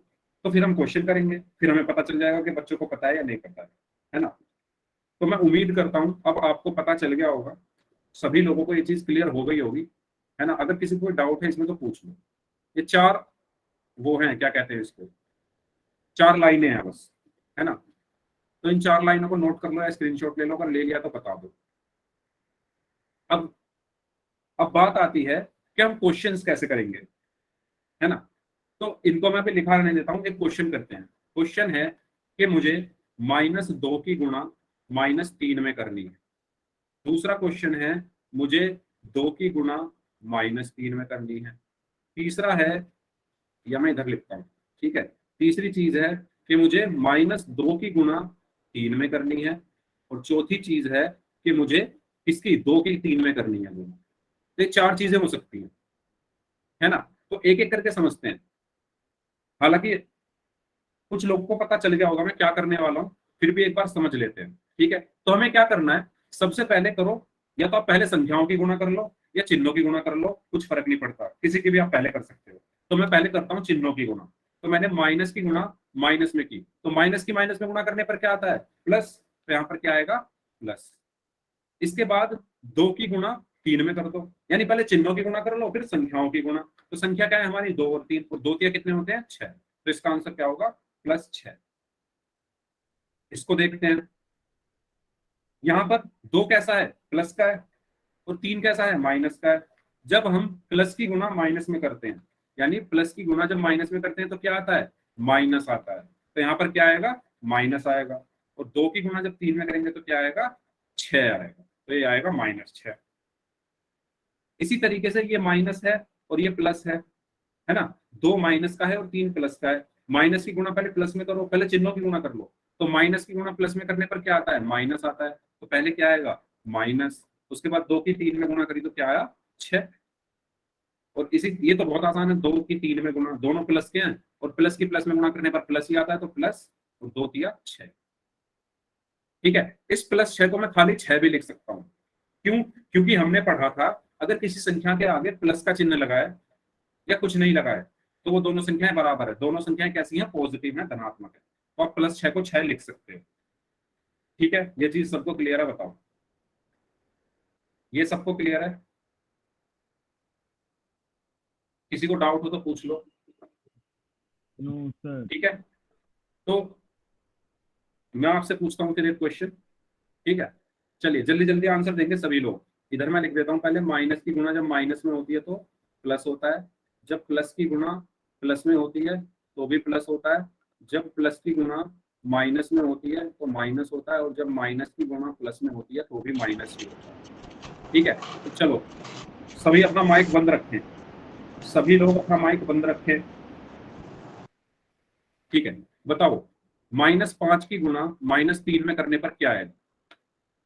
तो फिर हम क्वेश्चन करेंगे, फिर हमें पता चल जाएगा कि बच्चों को पता है या नहीं पता है ना। तो मैं उम्मीद करता हूँ अब आपको पता चल गया होगा, सभी लोगों को ये चीज क्लियर हो गई होगी, है ना। अगर किसी को कोई डाउट है इसमें तो पूछ लो। ये 4 वो हैं, क्या कहते हैं इसको, 4 लाइनें हैं बस, है ना। तो इन 4 लाइनों को नोट कर लो या स्क्रीनशॉट ले लो, अगर ले लिया तो बता दो। अब बात आती है कि हम क्वेश्चंस कैसे करेंगे, है ना। तो इनको मैं भी लिखा रहने देता हूँ। एक क्वेश्चन करते हैं। क्वेश्चन है कि मुझे -2 की गुणा -3 में करनी है। दूसरा क्वेश्चन है मुझे 2 की गुणा -3 में करनी है। तीसरा है, या मैं इधर लिखता हूँ, ठीक है। तीसरी चीज है कि मुझे -2 की गुणा 3 में करनी है। और चौथी चीज है कि मुझे इसकी 2 की 3 में करनी है गुणा। तो ये 4 चीजें हो सकती हैं, है ना। तो एक एक करके समझते हैं। हालांकि कुछ लोगों को पता चल गया होगा मैं क्या करने वाला हूँ, फिर भी एक बार समझ लेते हैं, ठीक है। तो हमें क्या करना है, सबसे पहले करो, या तो आप पहले संख्याओं की गुणा कर लो या चिन्हों की गुणा कर लो, कुछ फर्क नहीं पड़ता, किसी की भी आप पहले कर सकते हो। तो मैं पहले करता हूँ चिन्हों की गुणा। तो मैंने माइनस की गुणा माइनस में की, तो माइनस की माइनस में गुणा करने पर क्या आता है, प्लस। तो यहाँ पर क्या आएगा, प्लस। इसके बाद 2 की गुणा 3 में कर दो, यानी पहले चिन्हों की गुणा कर लो फिर संख्याओं की गुणा। तो संख्या क्या है हमारी, 2 और 3, और 2 3 कितने होते हैं, 6। तो इसका आंसर क्या होगा, +6। इसको देखते हैं। यहाँ पर 2 कैसा है, प्लस का है, और 3 कैसा है, माइनस का है। जब हम प्लस की गुणा माइनस में करते हैं, यानी प्लस की गुणा जब माइनस में करते हैं तो क्या आता है, माइनस आता है। तो यहाँ पर क्या आएगा, माइनस आएगा। और 2 की गुणा जब 3 में करेंगे तो क्या आएगा, 6 आएगा। तो ये आएगा -6। इसी तरीके से ये माइनस है और ये प्लस है ना। 2 माइनस का है और 3 प्लस का है। माइनस की गुणा पहले प्लस में करो, पहले चिन्हों की गुणा कर लो। तो माइनस की गुणा प्लस में करने पर क्या आता है, माइनस आता है। तो पहले क्या आएगा, माइनस। उसके बाद 2 की 3 में गुणा करी तो क्या आया, 6। और इसी, ये तो बहुत आसान है, 2 की 3 में गुणा, दोनों प्लस के हैं, और प्लस की प्लस में गुणा करने पर प्लस ही आता है, तो प्लस, और 2 तिया 6। ठीक है। इस +6 को मैं खाली 6 भी लिख सकता हूँ। क्यों, क्योंकि हमने पढ़ा था अगर किसी संख्या के आगे प्लस का चिन्ह लगाए या कुछ नहीं लगाए तो वो दोनों संख्याएं बराबर है। दोनों संख्याएं कैसी हैं, पॉजिटिव हैं, धनात्मक है। तो आप +6 को 6 लिख सकते हो। ठीक है, ये चीज सबको क्लियर है, बताओ। ये सबको क्लियर है, किसी को डाउट हो तो पूछ लो। No sir. ठीक है, तो मैं आपसे पूछता हूँ फिर एक क्वेश्चन। ठीक है, चलिए जल्दी जल्दी आंसर देंगे सभी लोग। इधर मैं लिख देता हूँ पहले, माइनस की गुणा जब माइनस में होती है तो प्लस होता है। जब प्लस की गुणा प्लस में होती है तो भी प्लस होता है। जब प्लस की गुणा माइनस में होती है तो माइनस होता है, और जब माइनस की गुणा प्लस में होती है तो भी माइनस ही होता है। ठीक है, तो चलो सभी अपना माइक बंद रखें। सभी लोग अपना माइक बंद रखें। ठीक है, बताओ -5 की गुणा -3 में करने पर क्या है।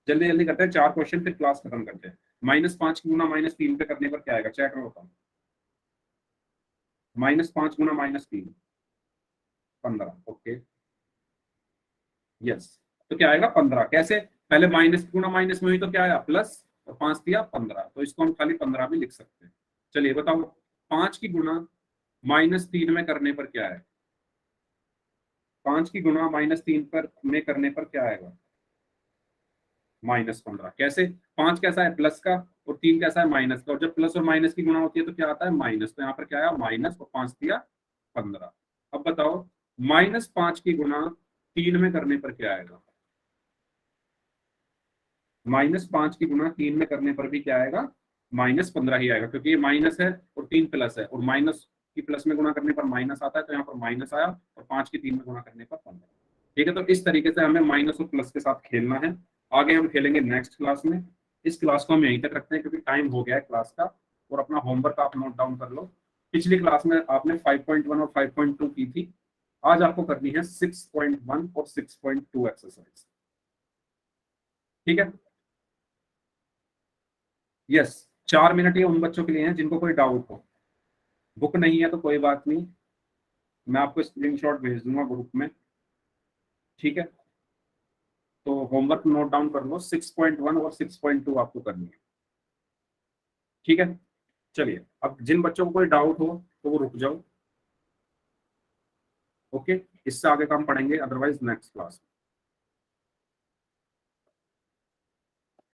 जल्दी जल्दी करते हैं, 4 क्वेश्चन फिर क्लास खत्म करते हैं। -5 की गुणा -3 पे करने पर क्या आएगा, चेक करो बताओ। -5 गुणा -3, 15। Okay, yes. तो क्या आएगा, 15। कैसे, पहले माइनस गुणा माइनस में हुई तो क्या आया, प्लस, और 5 दिया 15, तो इसको हम खाली 15 भी लिख सकते हैं। चलिए बताओ, 5 की गुणा -3 में करने पर क्या है। 5 की गुणा -3 पर में करने पर क्या आएगा, -15। कैसे, 5 कैसा है, प्लस का, और 3 कैसा है, माइनस का। और जब प्लस और माइनस की गुणा होती है तो क्या आता है, माइनस। तो यहाँ पर क्या आया, माइनस, और 5 दिया 15। अब बताओ, -5 की गुणा 3 में करने पर क्या आएगा। -5 की गुणा 3 में करने पर भी क्या आएगा, -15 ही आएगा, क्योंकि ये माइनस है और 3 प्लस है, और माइनस की प्लस में गुणा करने पर माइनस आता है, तो यहाँ पर माइनस आया, और 5 की 3 में गुणा करने पर 15। ठीक है, तो इस तरीके से हमें माइनस और प्लस के साथ खेलना है। आगे हम खेलेंगे नेक्स्ट क्लास में। इस क्लास को हम यहीं तक रखते हैं क्योंकि टाइम हो गया है क्लास का। और अपना होमवर्क आप नोट डाउन कर लो। पिछली क्लास में आपने 5.1 और 5.2 की थी, आज आपको करनी है 6.1 और 6.2 एक्सरसाइज। ठीक है, यस। 4 मिनट ये उन बच्चों के लिए हैं जिनको कोई डाउट हो। बुक नहीं है तो कोई बात नहीं, मैं आपको स्क्रीनशॉट भेज दूंगा ग्रुप में। ठीक है, तो होमवर्क नोट डाउन कर लो, 6.1 और 6.2 आपको करनी है। ठीक है, चलिए अब जिन बच्चों को कोई डाउट हो तो वो रुक जाओ। ओके, इससे आगे काम पढ़ेंगे अदरवाइज नेक्स्ट क्लास।